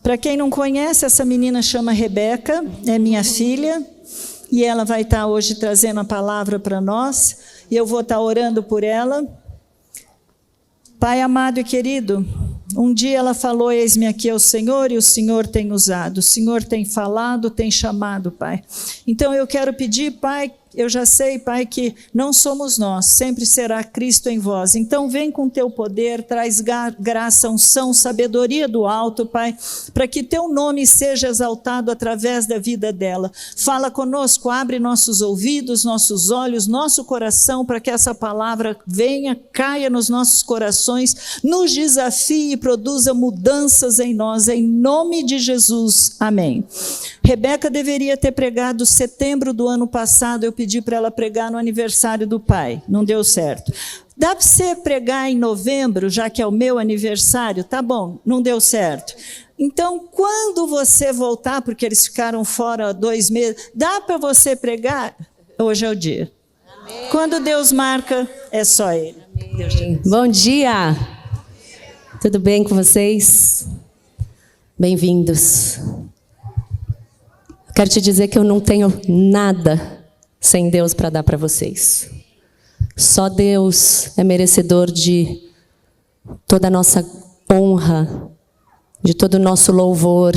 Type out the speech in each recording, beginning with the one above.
Para quem não conhece, essa menina chama Rebeca, é minha filha, e ela vai estar hoje trazendo a palavra para nós, e eu vou estar orando por ela. Pai amado e querido, um dia ela falou: eis-me aqui ao Senhor, e o Senhor tem usado, o Senhor tem falado, tem chamado, Pai. Então eu quero pedir, Pai, eu já sei, Pai, que não somos nós, sempre será Cristo em vós. Então vem com teu poder, traz graça, unção, sabedoria do alto, Pai, para que teu nome seja exaltado através da vida dela. Fala conosco, abre nossos ouvidos, nossos olhos, nosso coração, para que essa palavra venha, caia nos nossos corações, nos desafie e produza mudanças em nós, em nome de Jesus. Amém. Rebeca deveria ter pregado setembro do ano passado, eu pedi para ela pregar no aniversário do pai, não deu certo. Dá para você pregar em novembro, já que é o meu aniversário? Tá bom, não deu certo. Então, quando você voltar, porque eles ficaram fora 2 meses, dá para você pregar? Hoje é o dia. Amém. Quando Deus marca, é só Ele. Deus te... Bom dia! Tudo bem com vocês? Bem-vindos. Quero te dizer que eu não tenho nada sem Deus para dar para vocês. Só Deus é merecedor de toda a nossa honra, de todo o nosso louvor.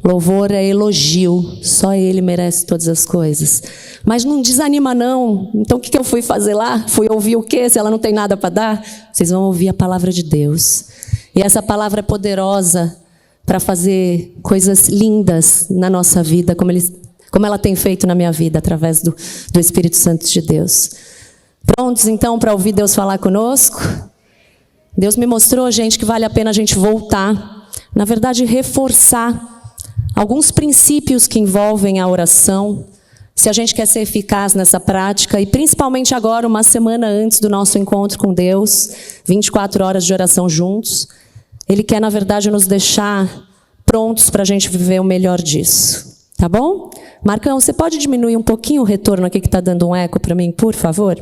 Louvor é elogio, só Ele merece todas as coisas. Mas não desanima não. Então o que eu fui fazer lá? Fui ouvir o quê? Se ela não tem nada para dar? Vocês vão ouvir a palavra de Deus. E essa palavra é poderosa para fazer coisas lindas na nossa vida, como ela tem feito na minha vida, através do Espírito Santo de Deus. Prontos, então, para ouvir Deus falar conosco? Deus me mostrou, gente, que vale a pena a gente voltar, na verdade, reforçar alguns princípios que envolvem a oração, se a gente quer ser eficaz nessa prática, e principalmente agora, uma semana antes do nosso encontro com Deus, 24 horas de oração juntos. Ele quer, na verdade, nos deixar prontos para a gente viver o melhor disso. Tá bom? Marcão, você pode diminuir um pouquinho o retorno aqui que está dando um eco para mim, por favor?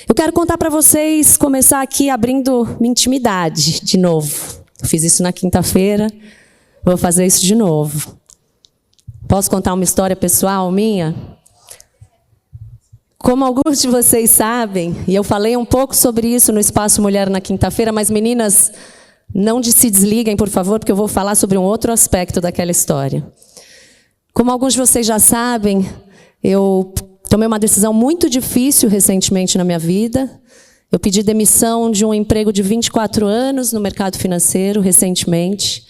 Eu quero contar para vocês, começar aqui abrindo minha intimidade de novo. Eu fiz isso na quinta-feira, vou fazer isso de novo. Posso contar uma história pessoal minha? Como alguns de vocês sabem, e eu falei um pouco sobre isso no Espaço Mulher na quinta-feira, mas meninas, não se desliguem, por favor, porque eu vou falar sobre um outro aspecto daquela história. Como alguns de vocês já sabem, eu tomei uma decisão muito difícil recentemente na minha vida. Eu pedi demissão de um emprego de 24 anos no mercado financeiro, recentemente.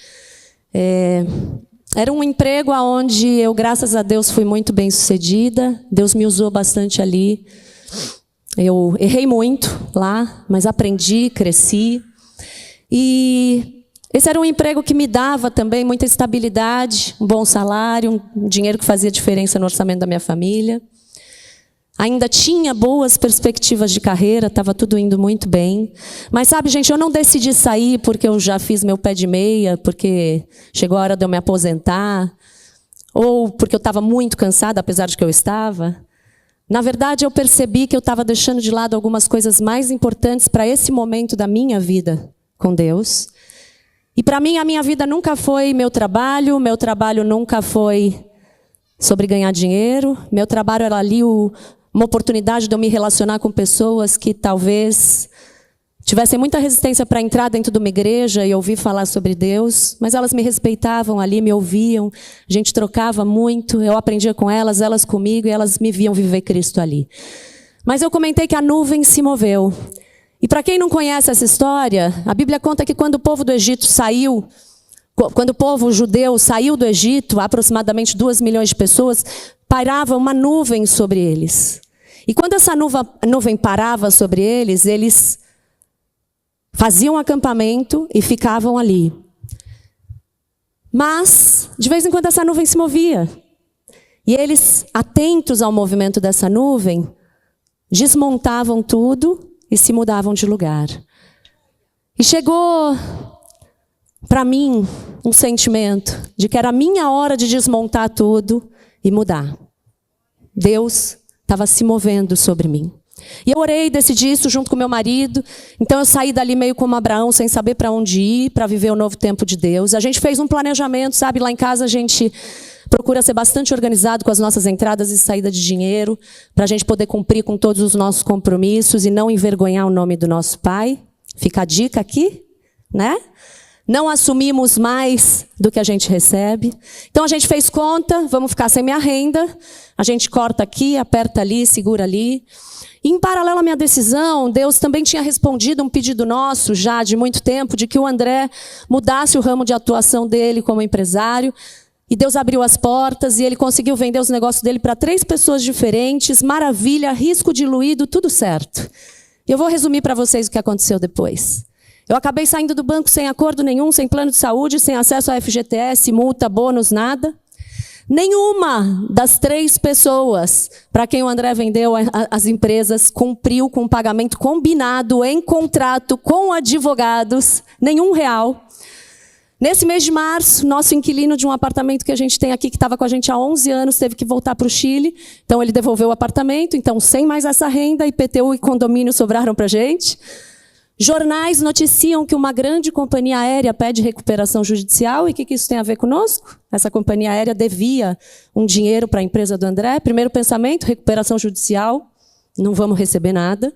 Era um emprego onde eu, graças a Deus, fui muito bem sucedida. Deus me usou bastante ali. Eu errei muito lá, mas aprendi, cresci. E esse era um emprego que me dava também muita estabilidade, um bom salário, um dinheiro que fazia diferença no orçamento da minha família. Ainda tinha boas perspectivas de carreira, estava tudo indo muito bem. Mas sabe, gente, eu não decidi sair porque eu já fiz meu pé de meia, porque chegou a hora de eu me aposentar, ou porque eu estava muito cansada, apesar de que eu estava. Na verdade, eu percebi que eu estava deixando de lado algumas coisas mais importantes para esse momento da minha vida com Deus. E para mim, a minha vida nunca foi meu trabalho nunca foi sobre ganhar dinheiro, meu trabalho era ali uma oportunidade de eu me relacionar com pessoas que talvez tivessem muita resistência para entrar dentro de uma igreja e ouvir falar sobre Deus, mas elas me respeitavam ali, me ouviam, a gente trocava muito, eu aprendia com elas, elas comigo, e elas me viam viver Cristo ali. Mas eu comentei que a nuvem se moveu. E para quem não conhece essa história, a Bíblia conta que quando o povo do Egito saiu, quando o povo judeu saiu do Egito, aproximadamente 2 milhões de pessoas, pairava uma nuvem sobre eles. E quando essa nuvem parava sobre eles, eles faziam um acampamento e ficavam ali. Mas, de vez em quando, essa nuvem se movia. E eles, atentos ao movimento dessa nuvem, desmontavam tudo e se mudavam de lugar. E chegou para mim um sentimento de que era a minha hora de desmontar tudo e mudar. Deus estava se movendo sobre mim. E eu orei, decidi isso junto com meu marido. Então eu saí dali meio como Abraão, sem saber para onde ir, para viver o novo tempo de Deus. A gente fez um planejamento, sabe? Lá em casa a gente procura ser bastante organizado com as nossas entradas e saída de dinheiro, para a gente poder cumprir com todos os nossos compromissos e não envergonhar o nome do nosso Pai. Fica a dica aqui, né? Não assumimos mais do que a gente recebe. Então a gente fez conta, vamos ficar sem minha renda. A gente corta aqui, aperta ali, segura ali. E em paralelo à minha decisão, Deus também tinha respondido um pedido nosso, já de muito tempo, de que o André mudasse o ramo de atuação dele como empresário. E Deus abriu as portas e ele conseguiu vender os negócios dele para 3 pessoas diferentes. Maravilha, risco diluído, tudo certo. E eu vou resumir para vocês o que aconteceu depois. Eu acabei saindo do banco sem acordo nenhum, sem plano de saúde, sem acesso a FGTS, multa, bônus, nada. Nenhuma das 3 pessoas para quem o André vendeu as empresas cumpriu com o pagamento combinado em contrato com advogados, nenhum real. Nesse mês de março, nosso inquilino de um apartamento que a gente tem aqui, que estava com a gente há 11 anos, teve que voltar para o Chile. Então ele devolveu o apartamento, então sem mais essa renda, IPTU e condomínio sobraram para a gente. Jornais noticiam que uma grande companhia aérea pede recuperação judicial. E o que isso tem a ver conosco? Essa companhia aérea devia um dinheiro para a empresa do André. Primeiro pensamento, recuperação judicial. Não vamos receber nada.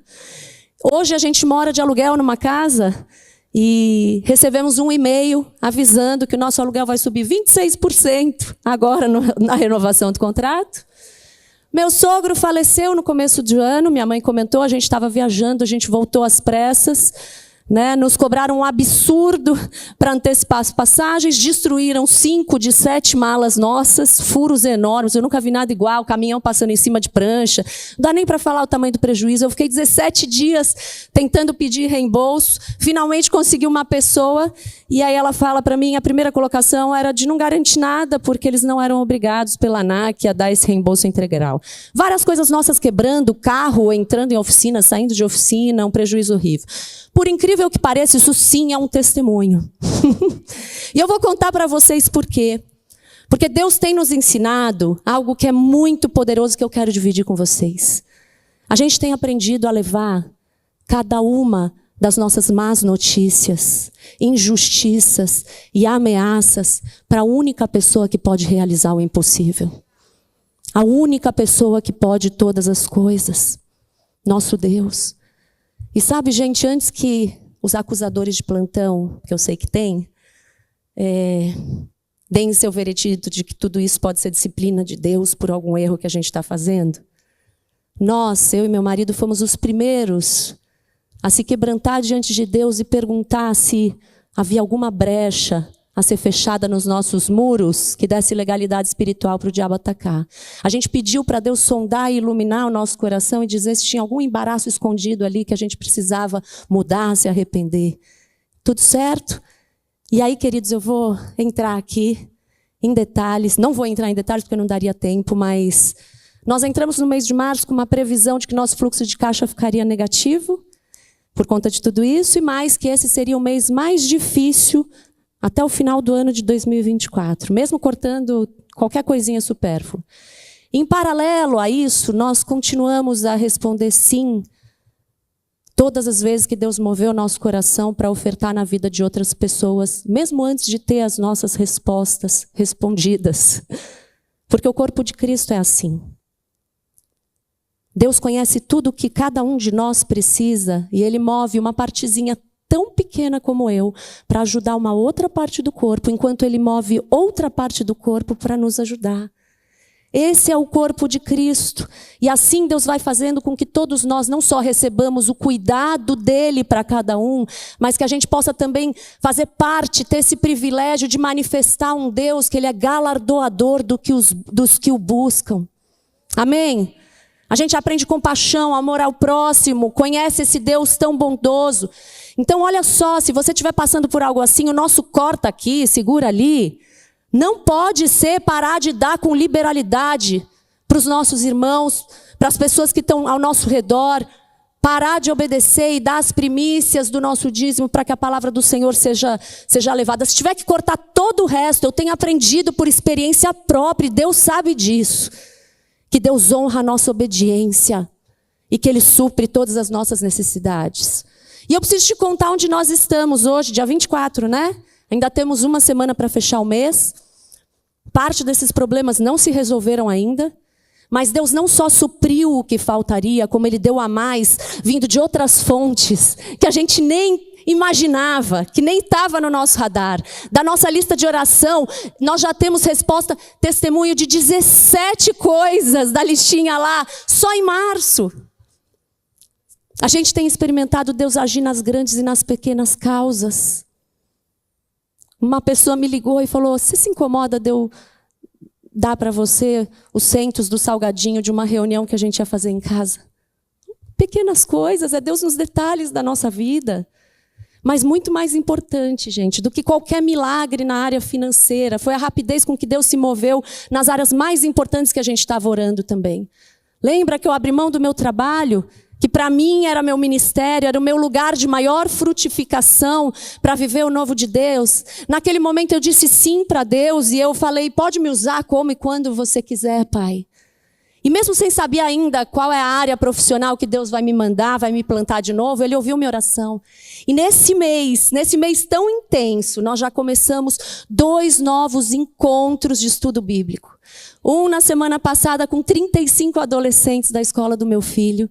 Hoje a gente mora de aluguel numa casa e recebemos um e-mail avisando que o nosso aluguel vai subir 26% agora na renovação do contrato. Meu sogro faleceu no começo do ano, minha mãe comentou, a gente estava viajando, a gente voltou às pressas, né? Nos cobraram um absurdo para antecipar as passagens, destruíram 5 de 7 malas nossas, furos enormes, eu nunca vi nada igual, caminhão passando em cima de prancha, não dá nem para falar o tamanho do prejuízo. Eu fiquei 17 dias tentando pedir reembolso, finalmente consegui uma pessoa, e aí ela fala para mim, a primeira colocação era de não garantir nada, porque eles não eram obrigados pela ANAC a dar esse reembolso integral. Várias coisas nossas quebrando, carro entrando em oficina, saindo de oficina, um prejuízo horrível. Por incrível que pareça, isso sim é um testemunho. E eu vou contar para vocês por quê. Porque Deus tem nos ensinado algo que é muito poderoso que eu quero dividir com vocês. A gente tem aprendido a levar cada uma das nossas más notícias, injustiças e ameaças para a única pessoa que pode realizar o impossível. A única pessoa que pode todas as coisas. Nosso Deus. E sabe, gente, antes que os acusadores de plantão, que eu sei que tem, deem seu veredito de que tudo isso pode ser disciplina de Deus por algum erro que a gente está fazendo, nós, eu e meu marido, fomos os primeiros a se quebrantar diante de Deus e perguntar se havia alguma brecha a ser fechada nos nossos muros que desse legalidade espiritual para o diabo atacar. A gente pediu para Deus sondar e iluminar o nosso coração e dizer se tinha algum embaraço escondido ali que a gente precisava mudar, se arrepender. Tudo certo? E aí, queridos, eu vou entrar aqui em detalhes. Não vou entrar em detalhes porque não daria tempo, mas nós entramos no mês de março com uma previsão de que nosso fluxo de caixa ficaria negativo por conta de tudo isso, e mais que esse seria o mês mais difícil até o final do ano de 2024, mesmo cortando qualquer coisinha supérflua. Em paralelo a isso, nós continuamos a responder sim, todas as vezes que Deus moveu o nosso coração para ofertar na vida de outras pessoas, mesmo antes de ter as nossas respostas respondidas. Porque o corpo de Cristo é assim. Deus conhece tudo o que cada um de nós precisa e Ele move uma partezinha tão pequena como eu, para ajudar uma outra parte do corpo, enquanto Ele move outra parte do corpo para nos ajudar. Esse é o corpo de Cristo. E assim Deus vai fazendo com que todos nós não só recebamos o cuidado dEle para cada um, mas que a gente possa também fazer parte, ter esse privilégio de manifestar um Deus que Ele é galardoador dos que o buscam. Amém? A gente aprende compaixão, amor ao próximo, conhece esse Deus tão bondoso. Então, olha só, se você estiver passando por algo assim, o nosso corta aqui, segura ali, não pode ser parar de dar com liberalidade para os nossos irmãos, para as pessoas que estão ao nosso redor, parar de obedecer e dar as primícias do nosso dízimo para que a palavra do Senhor seja levada. Se tiver que cortar todo o resto, eu tenho aprendido por experiência própria, e Deus sabe disso, que Deus honra a nossa obediência. e que Ele supre todas as nossas necessidades. E eu preciso te contar onde nós estamos hoje, dia 24, né? Ainda temos uma semana para fechar o mês. Parte desses problemas não se resolveram ainda. Mas Deus não só supriu o que faltaria, como Ele deu a mais, vindo de outras fontes, que a gente nem imaginava, que nem estava no nosso radar. Da nossa lista de oração, nós já temos resposta, testemunho de 17 coisas da listinha lá, só em março. A gente tem experimentado Deus agir nas grandes e nas pequenas causas. Uma pessoa me ligou e falou, você se incomoda de eu dar para você os centos do salgadinho de uma reunião que a gente ia fazer em casa? Pequenas coisas, é Deus nos detalhes da nossa vida. Mas muito mais importante, gente, do que qualquer milagre na área financeira, foi a rapidez com que Deus se moveu nas áreas mais importantes que a gente estava orando também. Lembra que eu abri mão do meu trabalho, que para mim era meu ministério, era o meu lugar de maior frutificação para viver o novo de Deus? Naquele momento eu disse sim para Deus e eu falei, pode me usar como e quando você quiser, Pai. E mesmo sem saber ainda qual é a área profissional que Deus vai me mandar, vai me plantar de novo, Ele ouviu minha oração. E nesse mês tão intenso, nós já começamos 2 novos encontros de estudo bíblico. Um na semana passada com 35 adolescentes da escola do meu filho.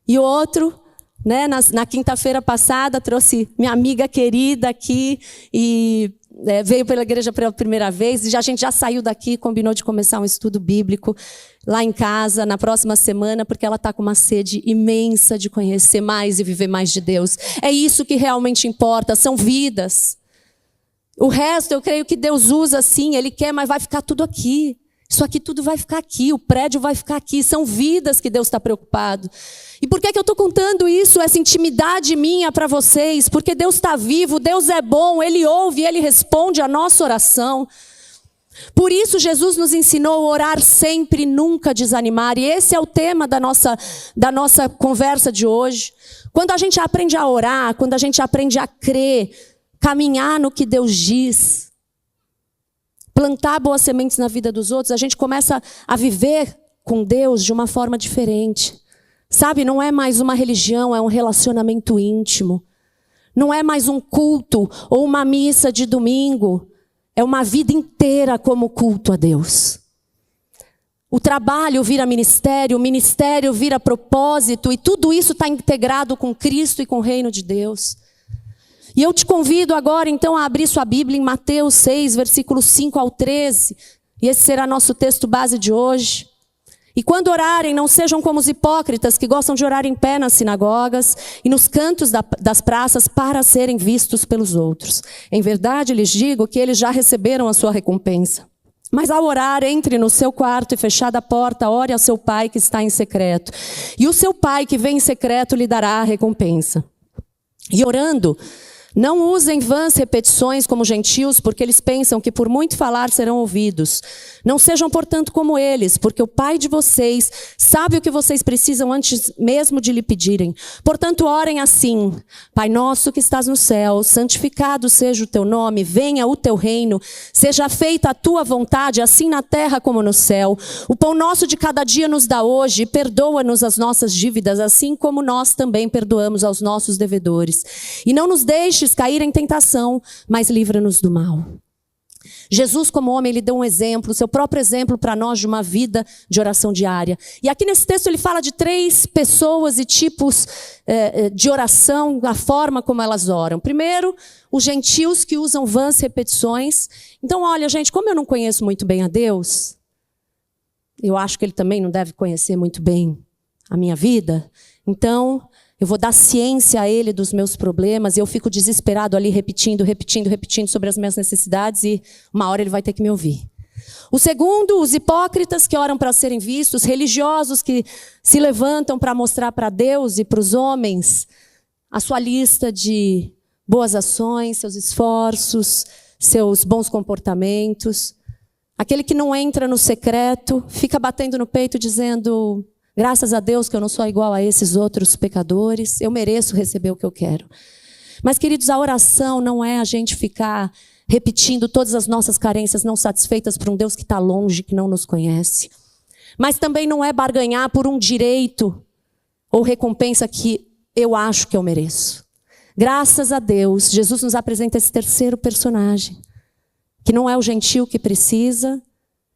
E o outro, né, na quinta-feira passada, trouxe minha amiga querida aqui e veio pela igreja pela primeira vez. E a gente já saiu daqui, combinou de começar um estudo bíblico lá em casa, na próxima semana, porque ela está com uma sede imensa de conhecer mais e viver mais de Deus. É isso que realmente importa, são vidas. O resto, eu creio que Deus usa sim, Ele quer, mas vai ficar tudo aqui. Isso aqui tudo vai ficar aqui, o prédio vai ficar aqui. São vidas que Deus está preocupado. E por que eu estou contando isso, essa intimidade minha para vocês? Porque Deus está vivo, Deus é bom, Ele ouve, Ele responde a nossa oração. Por isso Jesus nos ensinou a orar sempre, nunca desanimar. E esse é o tema da nossa conversa de hoje. Quando a gente aprende a orar, quando a gente aprende a crer, caminhar no que Deus diz, plantar boas sementes na vida dos outros, a gente começa a viver com Deus de uma forma diferente. Sabe, não é mais uma religião, é um relacionamento íntimo. Não é mais um culto ou uma missa de domingo. É uma vida inteira como culto a Deus. O trabalho vira ministério, o ministério vira propósito, e tudo isso está integrado com Cristo e com o reino de Deus. E eu te convido agora, então, a abrir sua Bíblia em Mateus 6, versículos 5 ao 13. E esse será nosso texto base de hoje. E quando orarem, não sejam como os hipócritas que gostam de orar em pé nas sinagogas e nos cantos das praças para serem vistos pelos outros. Em verdade, lhes digo que eles já receberam a sua recompensa. Mas ao orar, entre no seu quarto e fechada a porta, ore ao seu pai que está em secreto. E o seu pai que vem em secreto lhe dará a recompensa. E orando, não usem vãs repetições como gentios, porque eles pensam que por muito falar serão ouvidos. Não sejam, portanto, como eles, porque o Pai de vocês sabe o que vocês precisam antes mesmo de lhe pedirem. Portanto, orem assim: Pai nosso que estás no céu, santificado seja o teu nome, venha o teu reino, seja feita a tua vontade, assim na terra como no céu. O pão nosso de cada dia nos dá hoje, e perdoa-nos as nossas dívidas, assim como nós também perdoamos aos nossos devedores. E não nos deixes cair em tentação, mas livra-nos do mal. Jesus, como homem, ele deu um exemplo, seu próprio exemplo para nós de uma vida de oração diária. E aqui nesse texto ele fala de 3 pessoas e tipos de oração, a forma como elas oram. Primeiro, os gentios que usam vãs repetições. Então, olha, gente, como eu não conheço muito bem a Deus, eu acho que Ele também não deve conhecer muito bem a minha vida. Então, eu vou dar ciência a Ele dos meus problemas e eu fico desesperado ali repetindo sobre as minhas necessidades e uma hora Ele vai ter que me ouvir. O segundo, os hipócritas que oram para serem vistos, religiosos que se levantam para mostrar para Deus e para os homens a sua lista de boas ações, seus esforços, seus bons comportamentos. Aquele que não entra no secreto, fica batendo no peito dizendo: graças a Deus que eu não sou igual a esses outros pecadores, eu mereço receber o que eu quero. Mas, queridos, a oração não é a gente ficar repetindo todas as nossas carências não satisfeitas para um Deus que está longe, que não nos conhece. Mas também não é barganhar por um direito ou recompensa que eu acho que eu mereço. Graças a Deus, Jesus nos apresenta esse terceiro personagem, que não é o gentil que precisa,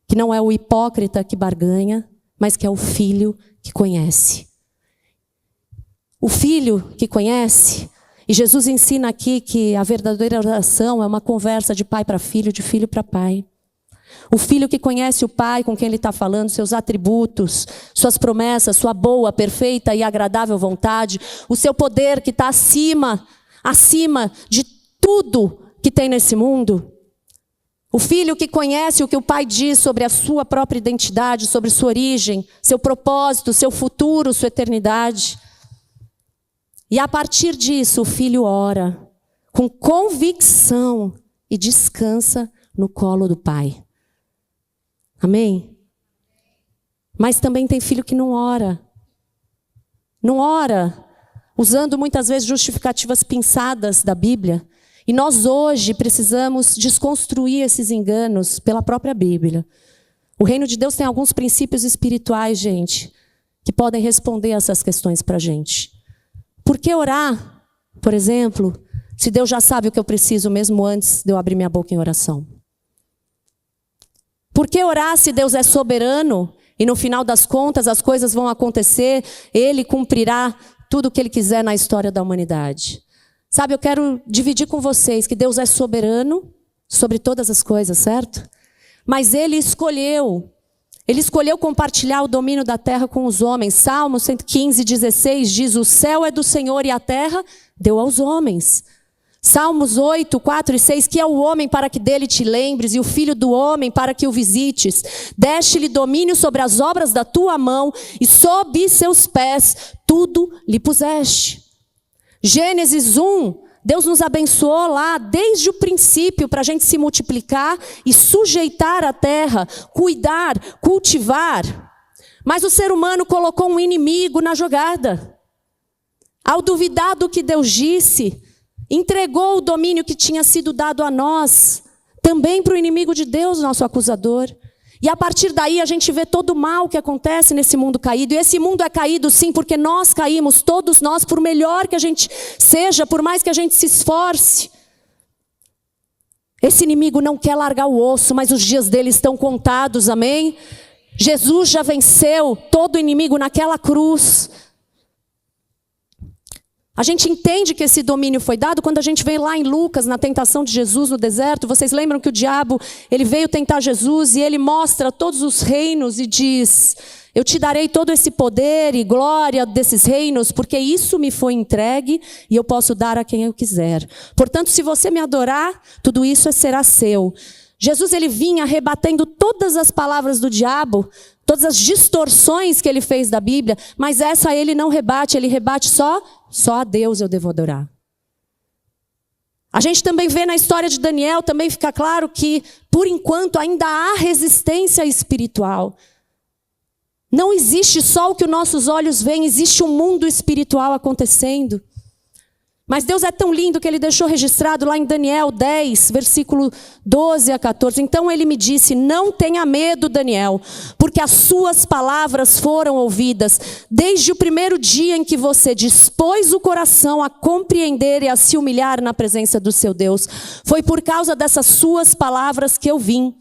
que não é o hipócrita que barganha, mas que é o filho que conhece. O filho que conhece, e Jesus ensina aqui que a verdadeira oração é uma conversa de pai para filho, de filho para pai. O filho que conhece o pai com quem ele está falando, seus atributos, suas promessas, sua boa, perfeita e agradável vontade, o seu poder que está acima de tudo que tem nesse mundo. O filho que conhece o que o pai diz sobre a sua própria identidade, sobre sua origem, seu propósito, seu futuro, sua eternidade. E a partir disso, o filho ora com convicção e descansa no colo do pai. Amém? Mas também tem filho que não ora. Não ora, usando muitas vezes justificativas pinçadas da Bíblia. E nós hoje precisamos desconstruir esses enganos pela própria Bíblia. O reino de Deus tem alguns princípios espirituais, gente, que podem responder essas questões para a gente. Por que orar, por exemplo, se Deus já sabe o que eu preciso mesmo antes de eu abrir minha boca em oração? Por que orar se Deus é soberano e no final das contas as coisas vão acontecer, Ele cumprirá tudo o que Ele quiser na história da humanidade? Sabe, eu quero dividir com vocês que Deus é soberano sobre todas as coisas, certo? Mas Ele escolheu compartilhar o domínio da terra com os homens. Salmo 115:16 diz: o céu é do Senhor e a terra deu aos homens. Salmos 8, 4 e 6, que é o homem para que dele te lembres, e o filho do homem para que o visites. Deste-lhe domínio sobre as obras da tua mão, e sob seus pés tudo lhe puseste. Gênesis 1, Deus nos abençoou lá desde o princípio para a gente se multiplicar e sujeitar a terra, cuidar, cultivar. Mas o ser humano colocou um inimigo na jogada. Ao duvidar do que Deus disse, entregou o domínio que tinha sido dado a nós, também para o inimigo de Deus, nosso acusador. E a partir daí a gente vê todo o mal que acontece nesse mundo caído. E esse mundo é caído sim, porque nós caímos, todos nós, por melhor que a gente seja, por mais que a gente se esforce. Esse inimigo não quer largar o osso, mas os dias dele estão contados, amém? Jesus já venceu todo o inimigo naquela cruz. A gente entende que esse domínio foi dado quando a gente vem lá em Lucas, na tentação de Jesus no deserto. Vocês lembram que o diabo, ele veio tentar Jesus e ele mostra todos os reinos e diz: eu te darei todo esse poder e glória desses reinos, porque isso me foi entregue e eu posso dar a quem eu quiser. Portanto, se você me adorar, tudo isso será seu. Jesus, ele vinha rebatendo todas as palavras do diabo, todas as distorções que ele fez da Bíblia, mas essa ele não rebate, ele rebate só a Deus eu devo adorar. A gente também vê na história de Daniel, também fica claro que, por enquanto, ainda há resistência espiritual. Não existe só o que os nossos olhos veem, existe um mundo espiritual acontecendo. Mas Deus é tão lindo que Ele deixou registrado lá em Daniel 10, versículo 12 a 14. Então Ele me disse: não tenha medo, Daniel, porque as suas palavras foram ouvidas. Desde o primeiro dia em que você dispôs o coração a compreender e a se humilhar na presença do seu Deus, foi por causa dessas suas palavras que eu vim.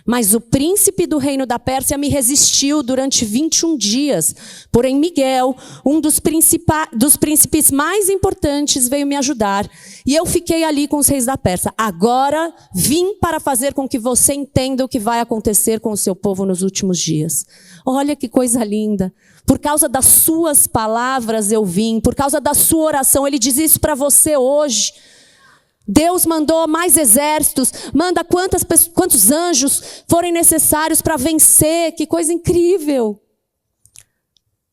Mas o príncipe do reino da Pérsia me resistiu durante 21 dias. Porém Miguel, um dos príncipes mais importantes, veio me ajudar. E eu fiquei ali com os reis da Pérsia. Agora vim para fazer com que você entenda o que vai acontecer com o seu povo nos últimos dias. Olha que coisa linda. Por causa das suas palavras eu vim. Por causa da sua oração. Ele diz isso para você hoje. Deus mandou mais exércitos, manda quantos anjos forem necessários para vencer. Que coisa incrível.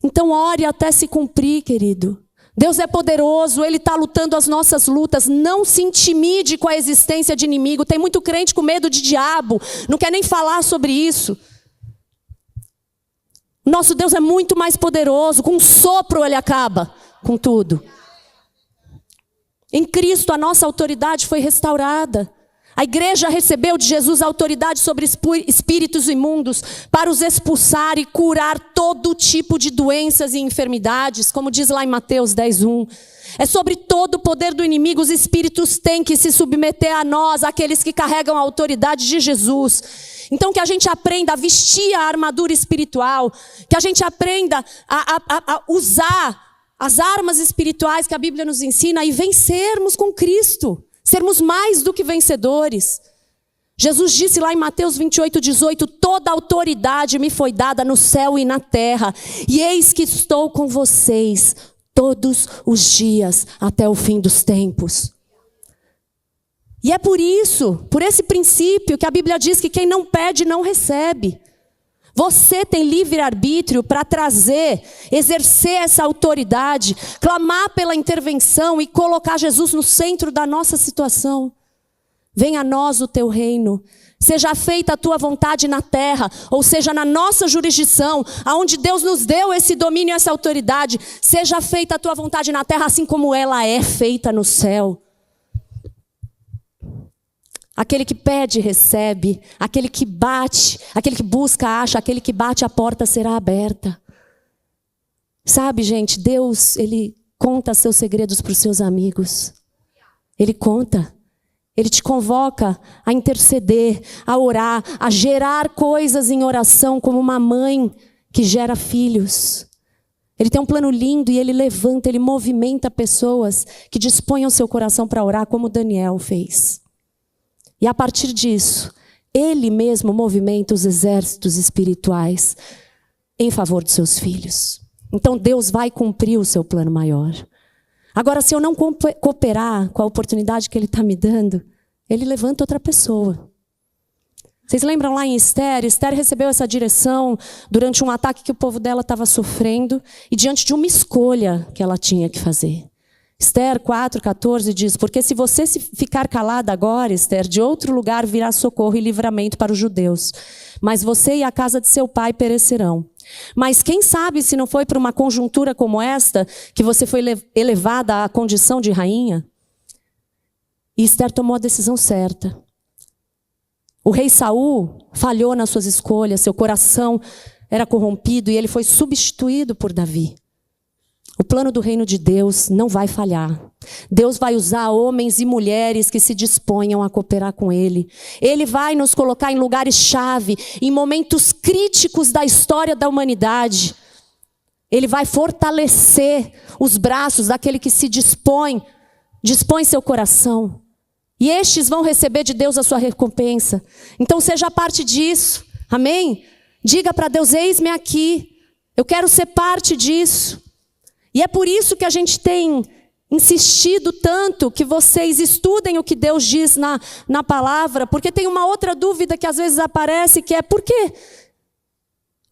Então ore até se cumprir, querido. Deus é poderoso, Ele está lutando as nossas lutas. Não se intimide com a existência de inimigo. Tem muito crente com medo de diabo, não quer nem falar sobre isso. Nosso Deus é muito mais poderoso. Com um sopro Ele acaba com tudo. Em Cristo a nossa autoridade foi restaurada. A igreja recebeu de Jesus autoridade sobre espíritos imundos para os expulsar e curar todo tipo de doenças e enfermidades, como diz lá em Mateus 10:1. É sobre todo o poder do inimigo, os espíritos têm que se submeter a nós, aqueles que carregam a autoridade de Jesus. Então que a gente aprenda a vestir a armadura espiritual, que a gente aprenda a usar as armas espirituais que a Bíblia nos ensina e vencermos com Cristo. Sermos mais do que vencedores. Jesus disse lá em Mateus 28:18, toda autoridade me foi dada no céu e na terra, e eis que estou com vocês todos os dias até o fim dos tempos. E é por isso, por esse princípio, que a Bíblia diz que quem não pede não recebe. Você tem livre-arbítrio para trazer, exercer essa autoridade, clamar pela intervenção e colocar Jesus no centro da nossa situação. Venha a nós o teu reino, seja feita a tua vontade na terra, ou seja, na nossa jurisdição, aonde Deus nos deu esse domínio e essa autoridade, seja feita a tua vontade na terra, assim como ela é feita no céu. Aquele que pede, recebe. Aquele que bate, aquele que busca, acha. Aquele que bate, a porta será aberta. Sabe, gente, Deus, Ele conta seus segredos para os seus amigos. Ele conta. Ele te convoca a interceder, a orar, a gerar coisas em oração, como uma mãe que gera filhos. Ele tem um plano lindo e Ele levanta, Ele movimenta pessoas que disponham seu coração para orar, como Daniel fez. E a partir disso, Ele mesmo movimenta os exércitos espirituais em favor dos seus filhos. Então Deus vai cumprir o seu plano maior. Agora, se eu não cooperar com a oportunidade que Ele está me dando, Ele levanta outra pessoa. Vocês lembram lá em Esther? Esther recebeu essa direção durante um ataque que o povo dela estava sofrendo e diante de uma escolha que ela tinha que fazer. Esther 4:14 diz, porque se você ficar calada agora, Esther, de outro lugar virá socorro e livramento para os judeus. Mas você e a casa de seu pai perecerão. Mas quem sabe se não foi por uma conjuntura como esta que você foi elevada à condição de rainha? E Esther tomou a decisão certa. O rei Saul falhou nas suas escolhas, seu coração era corrompido e ele foi substituído por Davi. O plano do reino de Deus não vai falhar. Deus vai usar homens e mulheres que se disponham a cooperar com Ele. Ele vai nos colocar em lugares-chave, em momentos críticos da história da humanidade. Ele vai fortalecer os braços daquele que se dispõe seu coração. E estes vão receber de Deus a sua recompensa. Então seja parte disso. Amém? Diga para Deus, eis-me aqui. Eu quero ser parte disso. E é por isso que a gente tem insistido tanto que vocês estudem o que Deus diz na palavra, porque tem uma outra dúvida que às vezes aparece, que é por que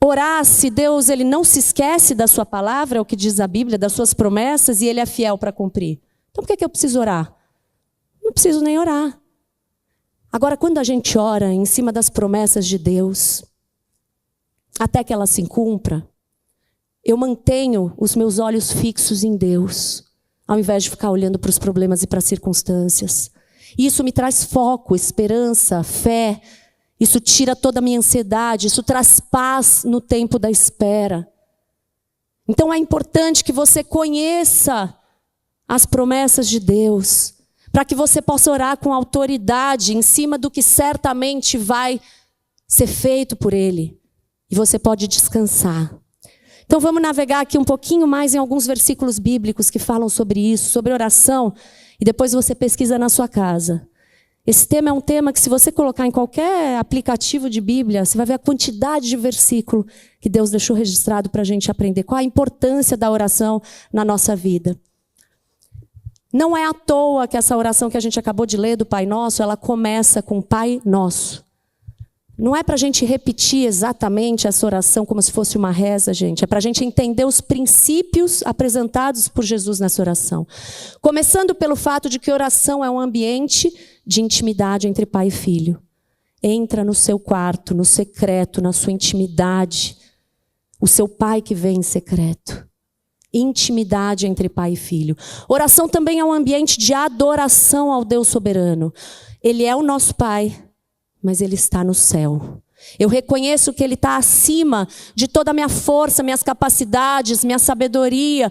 orar se Deus ele não se esquece da sua palavra, é o que diz a Bíblia, das suas promessas, e Ele é fiel para cumprir. Então por que eu preciso orar? Não preciso nem orar. Agora, quando a gente ora em cima das promessas de Deus, até que ela se cumpra, eu mantenho os meus olhos fixos em Deus, ao invés de ficar olhando para os problemas e para as circunstâncias. E isso me traz foco, esperança, fé. Isso tira toda a minha ansiedade, isso traz paz no tempo da espera. Então é importante que você conheça as promessas de Deus, para que você possa orar com autoridade em cima do que certamente vai ser feito por Ele. E você pode descansar. Então vamos navegar aqui um pouquinho mais em alguns versículos bíblicos que falam sobre isso, sobre oração, e depois você pesquisa na sua casa. Esse tema é um tema que se você colocar em qualquer aplicativo de Bíblia, você vai ver a quantidade de versículo que Deus deixou registrado para a gente aprender. Qual a importância da oração na nossa vida. Não é à toa que essa oração que a gente acabou de ler do Pai Nosso, ela começa com Pai Nosso. Não é para a gente repetir exatamente essa oração como se fosse uma reza, gente. É para a gente entender os princípios apresentados por Jesus nessa oração. Começando pelo fato de que oração é um ambiente de intimidade entre pai e filho. Entra no seu quarto, no secreto, na sua intimidade. O seu pai que vem em secreto. Intimidade entre pai e filho. Oração também é um ambiente de adoração ao Deus soberano. Ele é o nosso Pai, mas Ele está no céu. Eu reconheço que Ele está acima de toda a minha força, minhas capacidades, minha sabedoria,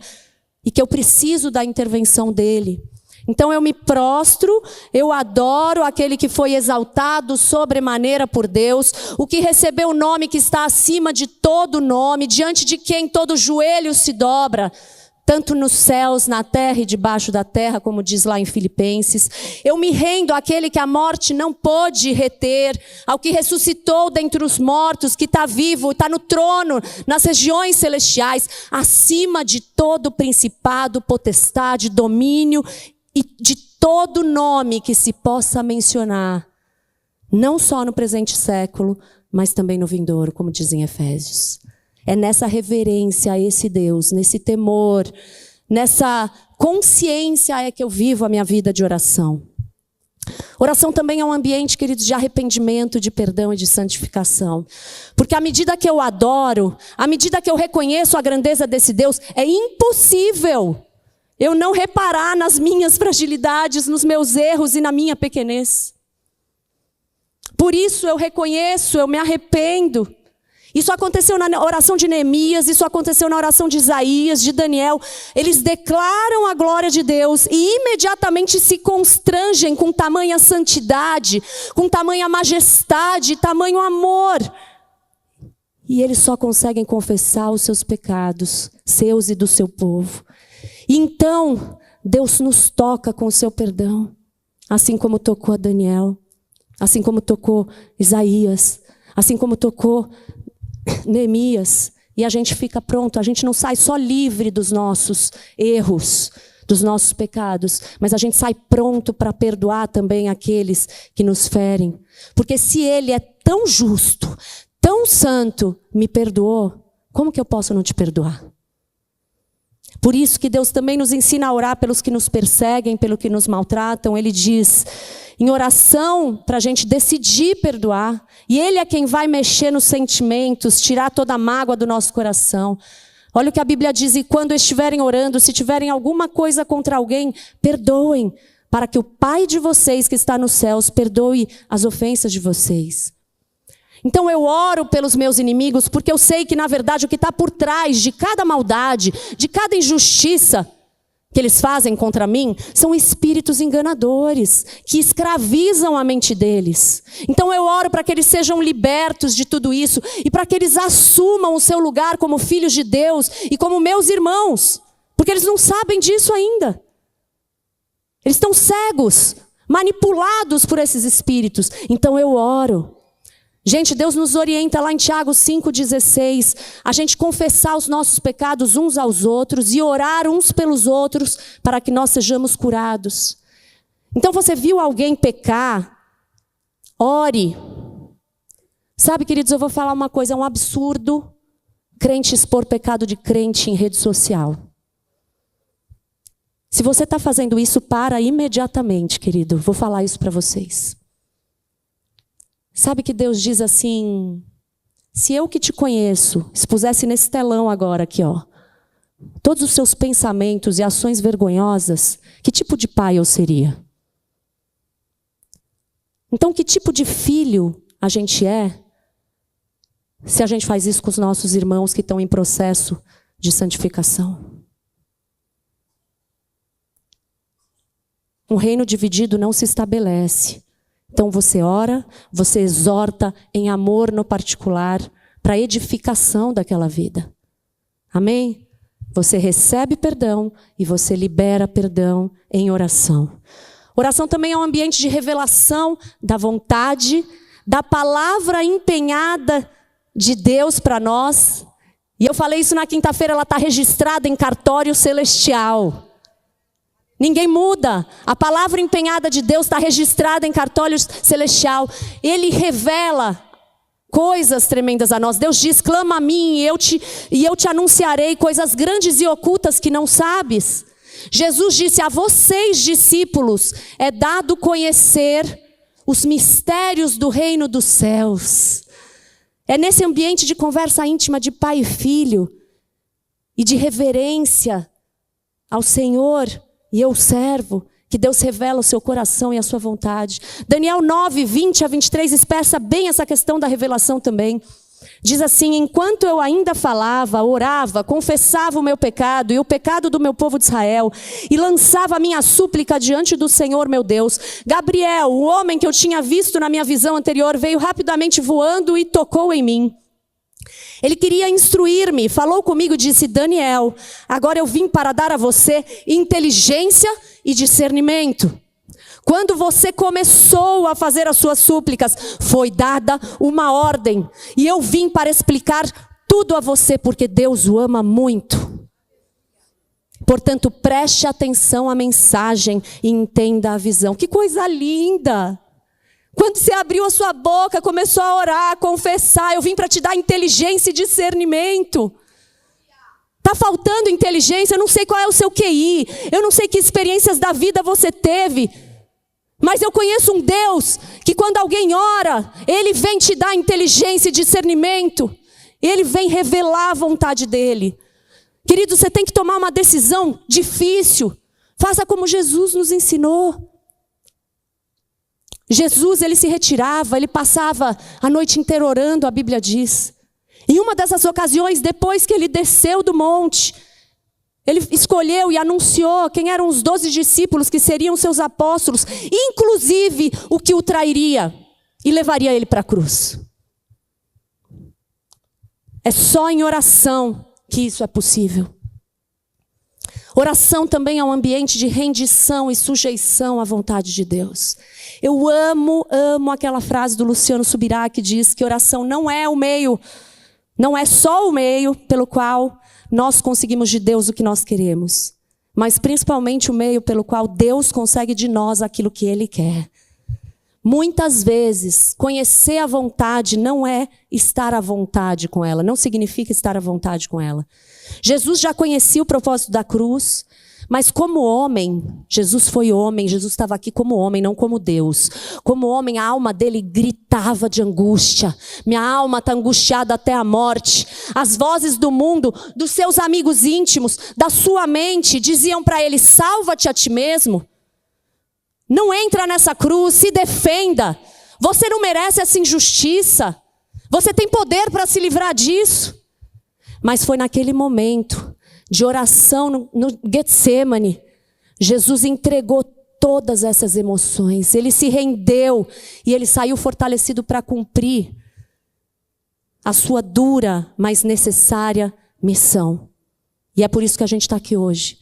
e que eu preciso da intervenção dEle. Então eu me prostro, eu adoro aquele que foi exaltado sobremaneira por Deus, o que recebeu o nome que está acima de todo nome, diante de quem todo joelho se dobra, tanto nos céus, na terra e debaixo da terra, como diz lá em Filipenses. Eu me rendo àquele que a morte não pôde reter, ao que ressuscitou dentre os mortos, que está vivo, está no trono, nas regiões celestiais, acima de todo principado, potestade, domínio e de todo nome que se possa mencionar, não só no presente século, mas também no vindouro, como diz em Efésios. É nessa reverência a esse Deus, nesse temor, nessa consciência é que eu vivo a minha vida de oração. Oração também é um ambiente, queridos, de arrependimento, de perdão e de santificação. Porque à medida que eu adoro, à medida que eu reconheço a grandeza desse Deus, é impossível eu não reparar nas minhas fragilidades, nos meus erros e na minha pequenez. Por isso eu reconheço, eu me arrependo. Isso aconteceu na oração de Neemias, isso aconteceu na oração de Isaías, de Daniel. Eles declaram a glória de Deus e imediatamente se constrangem com tamanha santidade, com tamanha majestade, tamanho amor. E eles só conseguem confessar os seus pecados, seus e do seu povo. E então, Deus nos toca com o seu perdão, assim como tocou a Daniel, assim como tocou Isaías, assim como tocou Neemias, e a gente fica pronto, a gente não sai só livre dos nossos erros, dos nossos pecados, mas a gente sai pronto para perdoar também aqueles que nos ferem. Porque se Ele é tão justo, tão santo, me perdoou, como que eu posso não te perdoar? Por isso que Deus também nos ensina a orar pelos que nos perseguem, pelos que nos maltratam. Ele diz, em oração, para a gente decidir perdoar. E Ele é quem vai mexer nos sentimentos, tirar toda a mágoa do nosso coração. Olha o que a Bíblia diz, e quando estiverem orando, se tiverem alguma coisa contra alguém, perdoem, para que o Pai de vocês que está nos céus perdoe as ofensas de vocês. Então eu oro pelos meus inimigos, porque eu sei que na verdade o que está por trás de cada maldade, de cada injustiça que eles fazem contra mim, são espíritos enganadores, que escravizam a mente deles. Então eu oro para que eles sejam libertos de tudo isso, e para que eles assumam o seu lugar como filhos de Deus, e como meus irmãos, porque eles não sabem disso ainda. Eles estão cegos, manipulados por esses espíritos. Então eu oro. Gente, Deus nos orienta lá em Tiago 5,16, a gente confessar os nossos pecados uns aos outros e orar uns pelos outros para que nós sejamos curados. Então você viu alguém pecar? Ore. Sabe, queridos, eu vou falar uma coisa, é um absurdo crente expor pecado de crente em rede social. Se você está fazendo isso, para imediatamente, querido. Vou falar isso para vocês. Sabe que Deus diz assim, se eu que te conheço, expusesse nesse telão agora aqui, ó, todos os seus pensamentos e ações vergonhosas, que tipo de pai eu seria? Então, que tipo de filho a gente é, se a gente faz isso com os nossos irmãos que estão em processo de santificação? Um reino dividido não se estabelece. Então você ora, você exorta em amor no particular, para a edificação daquela vida. Amém? Você recebe perdão e você libera perdão em oração. Oração também é um ambiente de revelação da vontade, da palavra empenhada de Deus para nós. E eu falei isso na quinta-feira, ela está registrada em cartório celestial. Ninguém muda. A palavra empenhada de Deus está registrada em cartório celestial. Ele revela coisas tremendas a nós. Deus diz, clama a mim e eu te anunciarei coisas grandes e ocultas que não sabes. Jesus disse, a vocês, discípulos, é dado conhecer os mistérios do reino dos céus. É nesse ambiente de conversa íntima de pai e filho e de reverência ao Senhor, e eu servo, que Deus revela o seu coração e a sua vontade. Daniel 9, 20 a 23 expressa bem essa questão da revelação também. Diz assim: enquanto eu ainda falava, orava, confessava o meu pecado e o pecado do meu povo de Israel, e lançava a minha súplica diante do Senhor meu Deus, Gabriel, o homem que eu tinha visto na minha visão anterior, veio rapidamente voando e tocou em mim. Ele queria instruir-me, falou comigo e disse: Daniel, agora eu vim para dar a você inteligência e discernimento. Quando você começou a fazer as suas súplicas, foi dada uma ordem. E eu vim para explicar tudo a você, porque Deus o ama muito. Portanto, preste atenção à mensagem e entenda a visão. Que coisa linda! Quando você abriu a sua boca, começou a orar, a confessar, eu vim para te dar inteligência e discernimento. Está faltando inteligência, eu não sei qual é o seu QI, eu não sei que experiências da vida você teve, mas eu conheço um Deus que quando alguém ora, Ele vem te dar inteligência e discernimento, Ele vem revelar a vontade dEle. Querido, você tem que tomar uma decisão difícil, faça como Jesus nos ensinou. Jesus, ele se retirava, ele passava a noite inteira orando, a Bíblia diz. Em uma dessas ocasiões, depois que ele desceu do monte, ele escolheu e anunciou quem eram os 12 discípulos que seriam seus apóstolos, inclusive o que o trairia e levaria ele para a cruz. É só em oração que isso é possível. Oração também é um ambiente de rendição e sujeição à vontade de Deus. Eu amo aquela frase do Luciano Subirá que diz que oração não é o meio, não é só o meio pelo qual nós conseguimos de Deus o que nós queremos, mas principalmente o meio pelo qual Deus consegue de nós aquilo que Ele quer. Muitas vezes, conhecer a vontade não é estar à vontade com ela, não significa estar à vontade com ela. Jesus já conhecia o propósito da cruz, mas como homem, Jesus foi homem, Jesus estava aqui como homem, não como Deus. Como homem, a alma dele gritava de angústia. Minha alma está angustiada até a morte. As vozes do mundo, dos seus amigos íntimos, da sua mente, diziam para ele: salva-te a ti mesmo. Não entra nessa cruz, se defenda. Você não merece essa injustiça. Você tem poder para se livrar disso. Mas foi naquele momento de oração no Getsemane, Jesus entregou todas essas emoções. Ele se rendeu e ele saiu fortalecido para cumprir a sua dura, mas necessária missão. E é por isso que a gente está aqui hoje.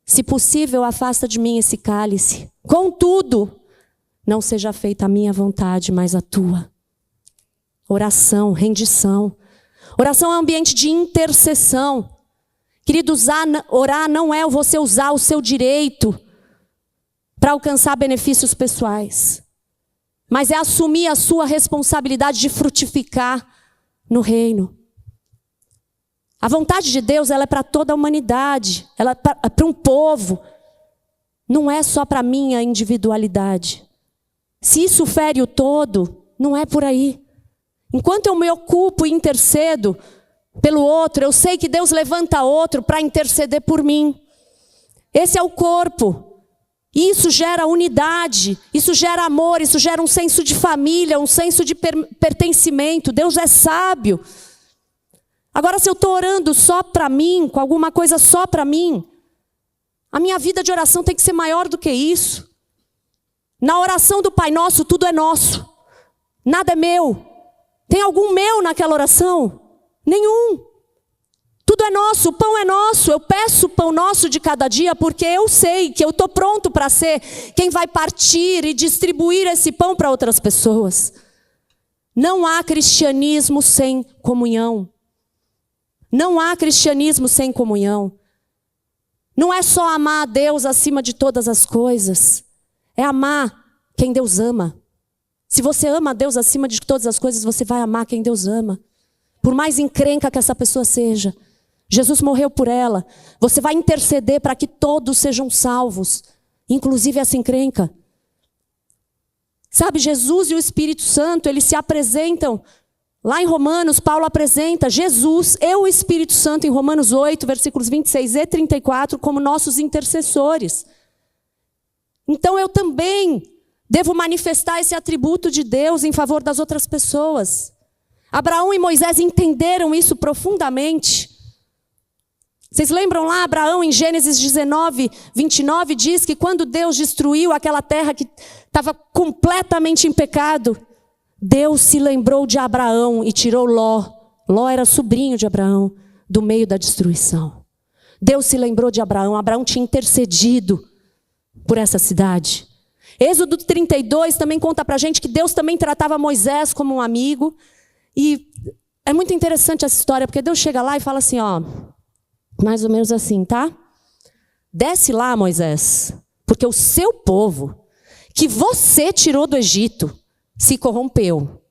Se possível, afasta de mim esse cálice. Contudo, não seja feita a minha vontade, mas a tua. Oração, rendição. Oração é um ambiente de intercessão. Queridos, orar não é você usar o seu direito para alcançar benefícios pessoais, mas é assumir a sua responsabilidade de frutificar no reino. A vontade de Deus, ela é para toda a humanidade, ela é para um povo, não é só para a minha individualidade. Se isso fere o todo, não é por aí. Enquanto eu me ocupo e intercedo pelo outro, eu sei que Deus levanta outro para interceder por mim. Esse é o corpo. Isso gera unidade, isso gera amor, isso gera um senso de família, um senso de pertencimento. Deus é sábio. Agora, se eu estou orando só para mim, com alguma coisa só para mim, a minha vida de oração tem que ser maior do que isso. Na oração do Pai Nosso, tudo é nosso. Nada é meu. Tem algum meu naquela oração? Nenhum. Tudo é nosso, o pão é nosso. Eu peço o pão nosso de cada dia porque eu sei que eu estou pronto para ser quem vai partir e distribuir esse pão para outras pessoas. Não há cristianismo sem comunhão. Não há cristianismo sem comunhão. Não é só amar a Deus acima de todas as coisas. É amar quem Deus ama. Se você ama a Deus acima de todas as coisas, você vai amar quem Deus ama. Por mais encrenca que essa pessoa seja. Jesus morreu por ela. Você vai interceder para que todos sejam salvos. Inclusive essa encrenca. Sabe, Jesus e o Espírito Santo, eles se apresentam. Lá em Romanos, Paulo apresenta Jesus e o Espírito Santo em Romanos 8, versículos 26 e 34, como nossos intercessores. Então eu também devo manifestar esse atributo de Deus em favor das outras pessoas. Abraão e Moisés entenderam isso profundamente. Vocês lembram lá, Abraão em Gênesis 19, 29, diz que quando Deus destruiu aquela terra que estava completamente em pecado, Deus se lembrou de Abraão e tirou Ló. Ló era sobrinho de Abraão, do meio da destruição. Deus se lembrou de Abraão. Abraão tinha intercedido por essa cidade. Êxodo 32 também conta pra gente que Deus também tratava Moisés como um amigo. E é muito interessante essa história, porque Deus chega lá e fala assim, ó, mais ou menos assim, tá? Desce lá, Moisés, porque o seu povo, que você tirou do Egito, se corrompeu.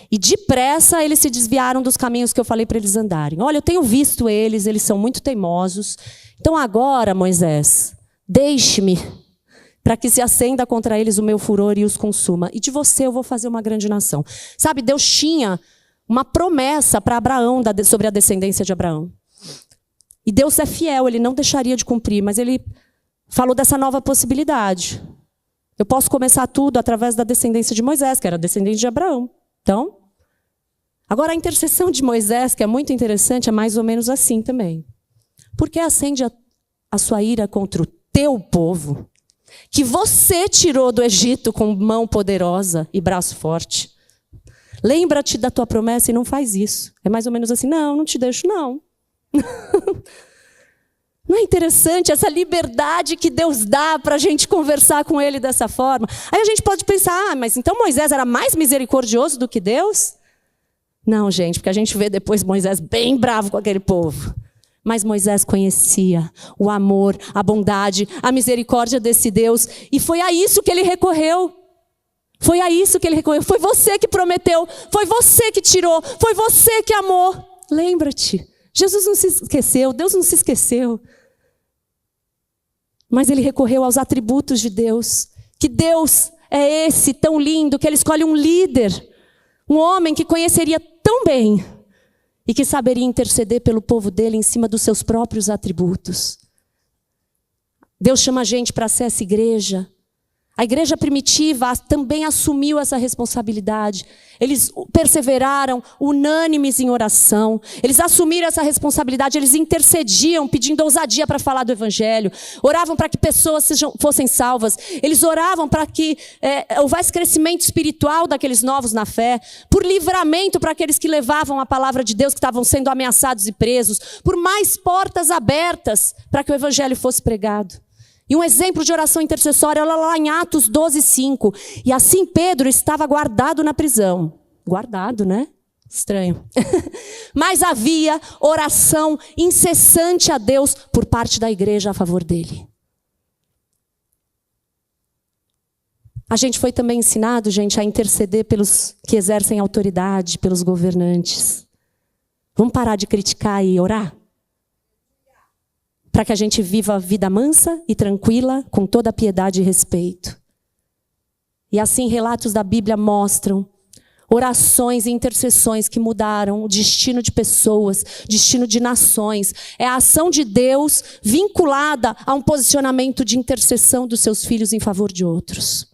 E depressa eles se desviaram dos caminhos que eu falei para eles andarem. Olha, eu tenho visto eles são muito teimosos. Então agora, Moisés, deixe-me, para que se acenda contra eles o meu furor e os consuma. E de você eu vou fazer uma grande nação. Sabe, Deus tinha uma promessa para Abraão sobre a descendência de Abraão. E Deus é fiel, Ele não deixaria de cumprir, mas Ele falou dessa nova possibilidade. Eu posso começar tudo através da descendência de Moisés, que era descendente de Abraão. Então, agora a intercessão de Moisés, que é muito interessante, é mais ou menos assim também. Porque acende a sua ira contra o teu povo, que você tirou do Egito com mão poderosa e braço forte. Lembra-te da tua promessa e não faz isso. É mais ou menos assim, não te deixo, não. Não é interessante essa liberdade que Deus dá para a gente conversar com Ele dessa forma? Aí a gente pode pensar, mas então Moisés era mais misericordioso do que Deus? Não, gente, porque a gente vê depois Moisés bem bravo com aquele povo. Mas Moisés conhecia o amor, a bondade, a misericórdia desse Deus. E foi a isso que ele recorreu. Foi a isso que ele recorreu. Foi você que prometeu. Foi você que tirou. Foi você que amou. Lembra-te. Jesus não se esqueceu. Deus não se esqueceu. Mas ele recorreu aos atributos de Deus. Que Deus é esse tão lindo que ele escolhe um líder. Um homem que conheceria tão bem. E que saberia interceder pelo povo dele em cima dos seus próprios atributos. Deus chama a gente para ser essa igreja. A igreja primitiva também assumiu essa responsabilidade. Eles perseveraram unânimes em oração. Eles assumiram essa responsabilidade. Eles intercediam, pedindo ousadia para falar do evangelho. Oravam para que pessoas fossem salvas. Eles oravam para que houvesse crescimento espiritual daqueles novos na fé. Por livramento para aqueles que levavam a palavra de Deus, que estavam sendo ameaçados e presos. Por mais portas abertas para que o evangelho fosse pregado. E um exemplo de oração intercessória, olha lá em Atos 12:5. E assim Pedro estava guardado na prisão. Guardado, né? Estranho. Mas havia oração incessante a Deus por parte da igreja a favor dele. A gente foi também ensinado, gente, a interceder pelos que exercem autoridade, pelos governantes. Vamos parar de criticar e orar? Para que a gente viva a vida mansa e tranquila, com toda a piedade e respeito. E assim relatos da Bíblia mostram orações e intercessões que mudaram o destino de pessoas, destino de nações. É a ação de Deus vinculada a um posicionamento de intercessão dos seus filhos em favor de outros.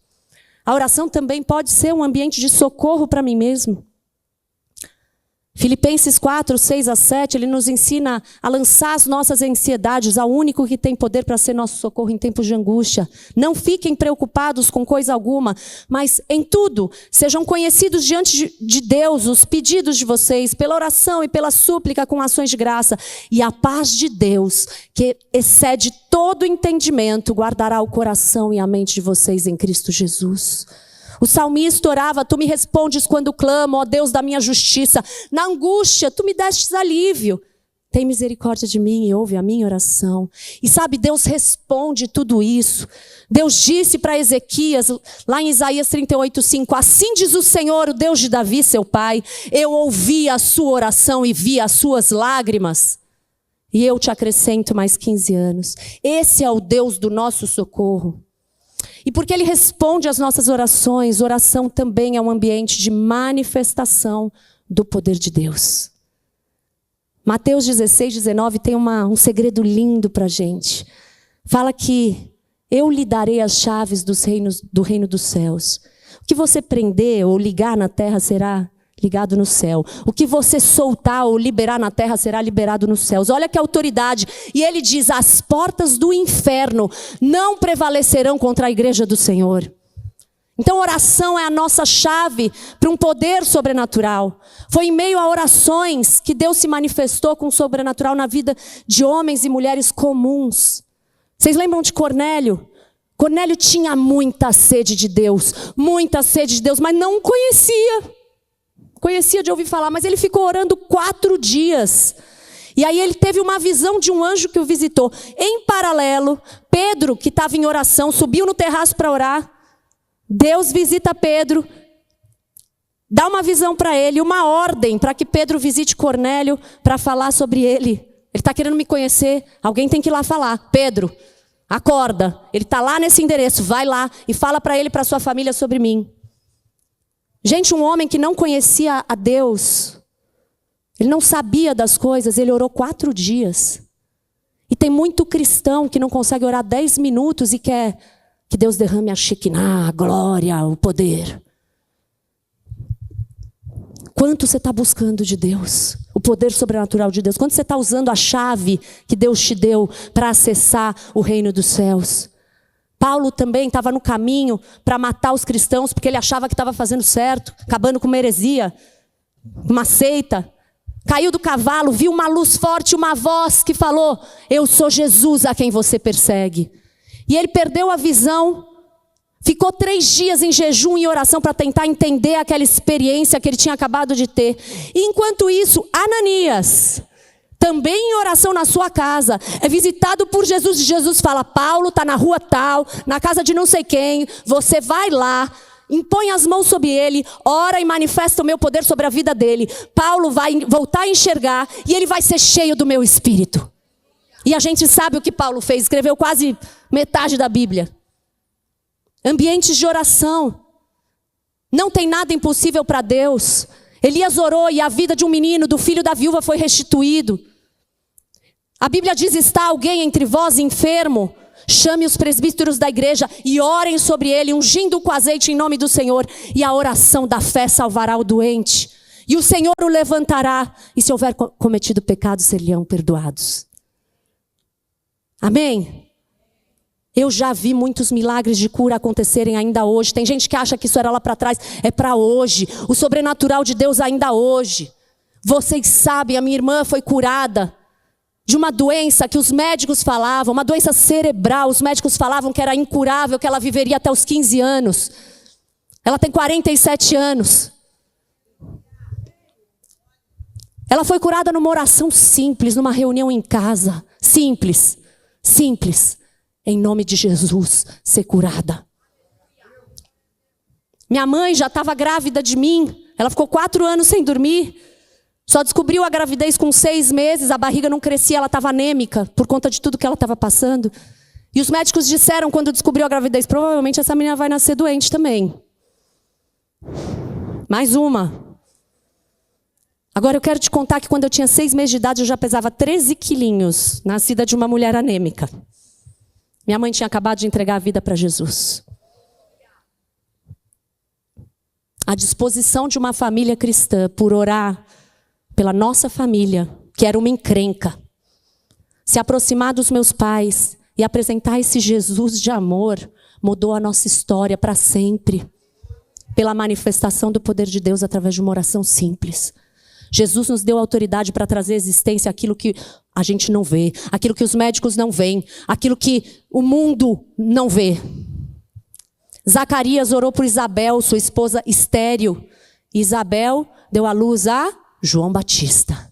A oração também pode ser um ambiente de socorro para mim mesmo. Filipenses 4, 6-7, ele nos ensina a lançar as nossas ansiedades ao único que tem poder para ser nosso socorro em tempos de angústia. Não fiquem preocupados com coisa alguma, mas em tudo sejam conhecidos diante de Deus os pedidos de vocês, pela oração e pela súplica com ações de graça. E a paz de Deus, que excede todo entendimento, guardará o coração e a mente de vocês em Cristo Jesus. O salmista orava, tu me respondes quando clamo, ó Deus da minha justiça. Na angústia, tu me destes alívio. Tem misericórdia de mim e ouve a minha oração. E sabe, Deus responde tudo isso. Deus disse para Ezequias, lá em Isaías 38:5, assim diz o Senhor, o Deus de Davi, seu pai, eu ouvi a sua oração e vi as suas lágrimas. E eu te acrescento mais 15 anos. Esse é o Deus do nosso socorro. E porque Ele responde às nossas orações, oração também é um ambiente de manifestação do poder de Deus. Mateus 16, 19 tem um segredo lindo para a gente. Fala que eu lhe darei as chaves do reino dos céus. O que você prender ou ligar na terra será ligado no céu. O que você soltar ou liberar na terra será liberado nos céus. Olha que autoridade. E ele diz, as portas do inferno não prevalecerão contra a igreja do Senhor. Então oração é a nossa chave para um poder sobrenatural. Foi em meio a orações que Deus se manifestou com o sobrenatural na vida de homens e mulheres comuns. Vocês lembram de Cornélio? Cornélio tinha muita sede de Deus, mas não conhecia. Conhecia de ouvir falar, mas ele ficou orando 4 dias. E aí ele teve uma visão de um anjo que o visitou. Em paralelo, Pedro, que estava em oração, subiu no terraço para orar. Deus visita Pedro, dá uma visão para ele, uma ordem para que Pedro visite Cornélio para falar sobre ele. Ele está querendo me conhecer, alguém tem que ir lá falar. Pedro, acorda, ele está lá nesse endereço, vai lá e fala para ele e para sua família sobre mim. Gente, um homem que não conhecia a Deus, ele não sabia das coisas, ele orou 4 dias. E tem muito cristão que não consegue orar 10 minutos e quer que Deus derrame a Shekinah, a glória, o poder. Quanto você está buscando de Deus? O poder sobrenatural de Deus. Quanto você está usando a chave que Deus te deu para acessar o reino dos céus? Paulo também estava no caminho para matar os cristãos, porque ele achava que estava fazendo certo, acabando com uma heresia, uma seita. Caiu do cavalo, viu uma luz forte, uma voz que falou, eu sou Jesus a quem você persegue. E ele perdeu a visão, ficou 3 dias em jejum e oração para tentar entender aquela experiência que ele tinha acabado de ter. E enquanto isso, Ananias, também em oração na sua casa, é visitado por Jesus. E Jesus fala, Paulo está na rua tal, na casa de não sei quem, você vai lá, impõe as mãos sobre ele, ora e manifesta o meu poder sobre a vida dele. Paulo vai voltar a enxergar e ele vai ser cheio do meu espírito. E a gente sabe o que Paulo fez, escreveu quase metade da Bíblia. Ambientes de oração. Não tem nada impossível para Deus. Elias orou e a vida de um menino, do filho da viúva, foi restituído. A Bíblia diz, está alguém entre vós enfermo? Chame os presbíteros da igreja e orem sobre ele, ungindo com azeite em nome do Senhor. E a oração da fé salvará o doente. E o Senhor o levantará. E se houver cometido pecado, serão perdoados. Amém? Eu já vi muitos milagres de cura acontecerem ainda hoje. Tem gente que acha que isso era lá para trás. É para hoje. O sobrenatural de Deus ainda hoje. Vocês sabem, a minha irmã foi curada de uma doença que os médicos falavam, uma doença cerebral. Os médicos falavam que era incurável, que ela viveria até os 15 anos. Ela tem 47 anos. Ela foi curada numa oração simples, numa reunião em casa. Simples. Simples. Em nome de Jesus, ser curada. Minha mãe já estava grávida de mim. Ela ficou 4 anos sem dormir. Só descobriu a gravidez com 6 meses. A barriga não crescia, ela estava anêmica por conta de tudo que ela estava passando. E os médicos disseram quando descobriu a gravidez, provavelmente essa menina vai nascer doente também. Mais uma. Agora eu quero te contar que quando eu tinha 6 meses de idade, eu já pesava 13 quilinhos, nascida de uma mulher anêmica. Minha mãe tinha acabado de entregar a vida para Jesus. A disposição de uma família cristã por orar pela nossa família, que era uma encrenca, se aproximar dos meus pais e apresentar esse Jesus de amor, mudou a nossa história para sempre. Pela manifestação do poder de Deus através de uma oração simples. Jesus nos deu autoridade para trazer à existência aquilo que a gente não vê, aquilo que os médicos não veem, aquilo que o mundo não vê. Zacarias orou por Isabel, sua esposa estéril. Isabel deu à luz a João Batista.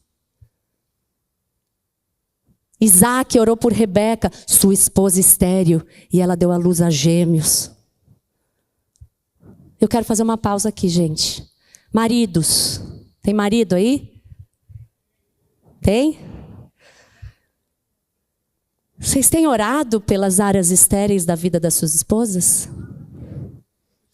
Isaac orou por Rebeca, sua esposa estéril, e ela deu à luz a gêmeos. Eu quero fazer uma pausa aqui, gente. Maridos. Tem marido aí? Tem? Vocês têm orado pelas áreas estéreis da vida das suas esposas?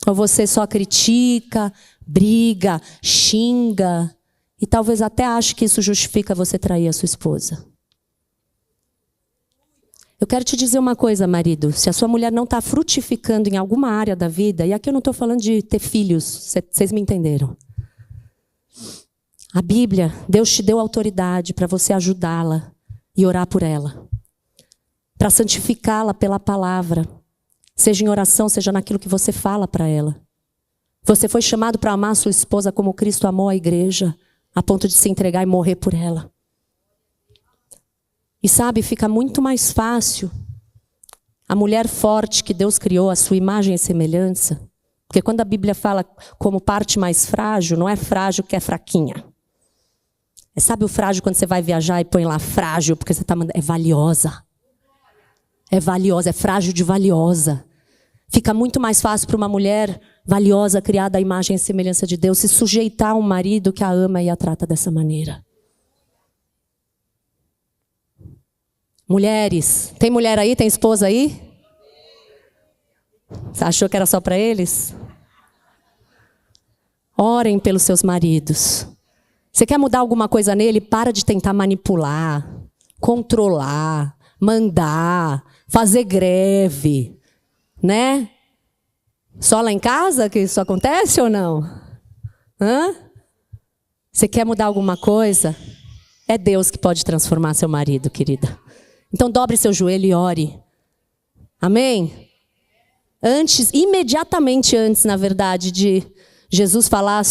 Ou você só critica, briga, xinga e talvez até ache que isso justifica você trair a sua esposa? Eu quero te dizer uma coisa, marido. Se a sua mulher não está frutificando em alguma área da vida, e aqui eu não estou falando de ter filhos, vocês me entenderam. A Bíblia, Deus te deu autoridade para você ajudá-la e orar por ela. Para santificá-la pela palavra. Seja em oração, seja naquilo que você fala para ela. Você foi chamado para amar a sua esposa como Cristo amou a igreja, a ponto de se entregar e morrer por ela. E sabe, fica muito mais fácil a mulher forte que Deus criou, a sua imagem e semelhança. Porque quando a Bíblia fala como parte mais frágil, não é frágil que é fraquinha. Sabe o frágil quando você vai viajar e põe lá frágil, porque você está mandando... É valiosa. É valiosa, é frágil de valiosa. Fica muito mais fácil para uma mulher valiosa, criada à imagem e semelhança de Deus, se sujeitar a um marido que a ama e a trata dessa maneira. Mulheres, tem mulher aí? Tem esposa aí? Você achou que era só para eles? Orem pelos seus maridos. Você quer mudar alguma coisa nele? Para de tentar manipular, controlar, mandar, fazer greve, né? Só lá em casa que isso acontece ou não? Hã? Você quer mudar alguma coisa? É Deus que pode transformar seu marido, querida. Então dobre seu joelho e ore. Amém? Imediatamente antes, na verdade, de Jesus falar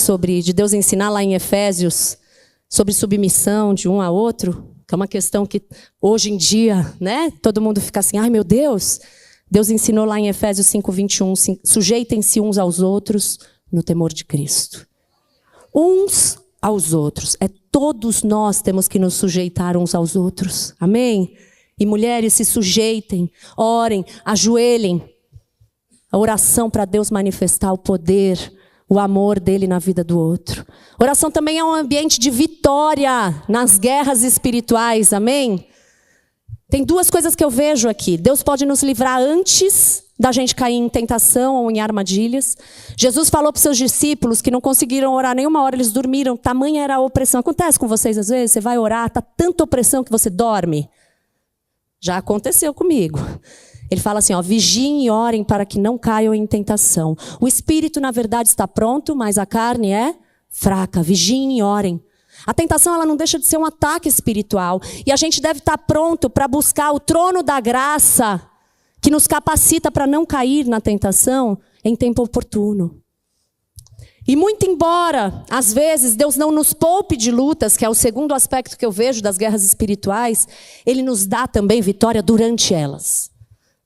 de Deus ensinar lá em Efésios, sobre submissão de um a outro, que é uma questão que hoje em dia, né, todo mundo fica assim, ai meu Deus, Deus ensinou lá em Efésios 5:21, sujeitem-se uns aos outros no temor de Cristo. Uns aos outros, todos nós temos que nos sujeitar uns aos outros, amém? E mulheres, se sujeitem, orem, ajoelhem. A oração para Deus manifestar o poder, o amor dele na vida do outro. Oração também é um ambiente de vitória nas guerras espirituais, amém? Tem duas coisas que eu vejo aqui. Deus pode nos livrar antes da gente cair em tentação ou em armadilhas. Jesus falou para os seus discípulos que não conseguiram orar nenhuma hora, eles dormiram. Tamanha era a opressão. Acontece com vocês às vezes? Você vai orar, está tanta opressão que você dorme. Já aconteceu comigo. Ele fala assim, vigiem e orem para que não caiam em tentação. O espírito, na verdade, está pronto, mas a carne é fraca. Vigiem e orem. A tentação, ela não deixa de ser um ataque espiritual. E a gente deve estar pronto para buscar o trono da graça que nos capacita para não cair na tentação em tempo oportuno. E muito embora, às vezes, Deus não nos poupe de lutas, que é o segundo aspecto que eu vejo das guerras espirituais, Ele nos dá também vitória durante elas.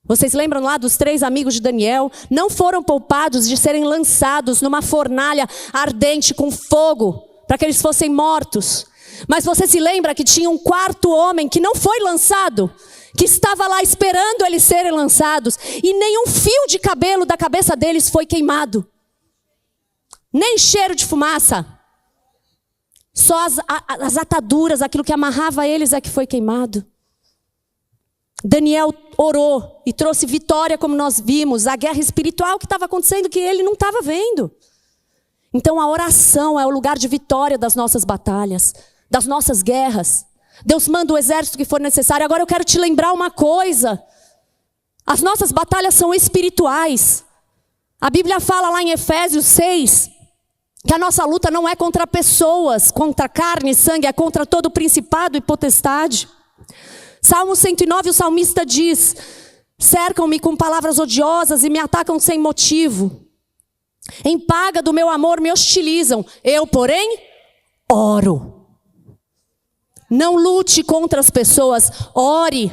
Vocês lembram lá dos 3 amigos de Daniel? Não foram poupados de serem lançados numa fornalha ardente com fogo, para que eles fossem mortos. Mas você se lembra que tinha um 4º homem que não foi lançado, que estava lá esperando eles serem lançados, e nenhum fio de cabelo da cabeça deles foi queimado. Nem cheiro de fumaça. Só as ataduras, aquilo que amarrava eles é que foi queimado. Daniel orou e trouxe vitória, como nós vimos, a guerra espiritual que estava acontecendo, que ele não estava vendo. Então a oração é o lugar de vitória das nossas batalhas, das nossas guerras. Deus manda o exército que for necessário. Agora eu quero te lembrar uma coisa. As nossas batalhas são espirituais. A Bíblia fala lá em Efésios 6, que a nossa luta não é contra pessoas, contra carne e sangue, é contra todo principado e potestade. Salmo 109, o salmista diz, cercam-me com palavras odiosas e me atacam sem motivo. Em paga do meu amor me hostilizam, eu, porém, oro. Não lute contra as pessoas, ore.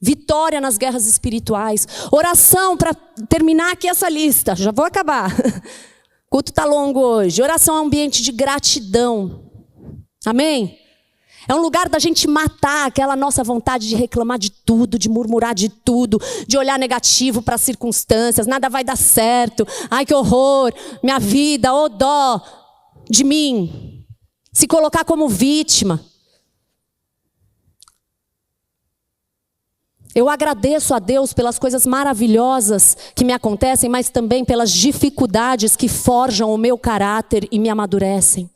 Vitória nas guerras espirituais. Oração, para terminar aqui essa lista, já vou acabar. O culto está longo hoje. Oração é um ambiente de gratidão. Amém? É um lugar da gente matar aquela nossa vontade de reclamar de tudo, de murmurar de tudo, de olhar negativo para as circunstâncias. Nada vai dar certo. Ai, que horror. Minha vida, ô dó de mim. Se colocar como vítima. Eu agradeço a Deus pelas coisas maravilhosas que me acontecem, mas também pelas dificuldades que forjam o meu caráter e me amadurecem.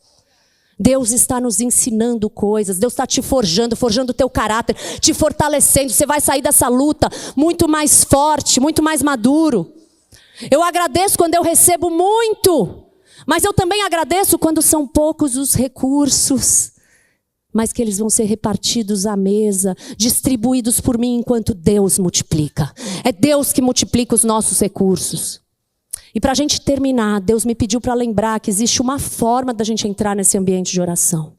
Deus está nos ensinando coisas, Deus está te forjando o teu caráter, te fortalecendo. Você vai sair dessa luta muito mais forte, muito mais maduro. Eu agradeço quando eu recebo muito, mas eu também agradeço quando são poucos os recursos, mas que eles vão ser repartidos à mesa, distribuídos por mim enquanto Deus multiplica. É Deus que multiplica os nossos recursos. E para a gente terminar, Deus me pediu para lembrar que existe uma forma da gente entrar nesse ambiente de oração.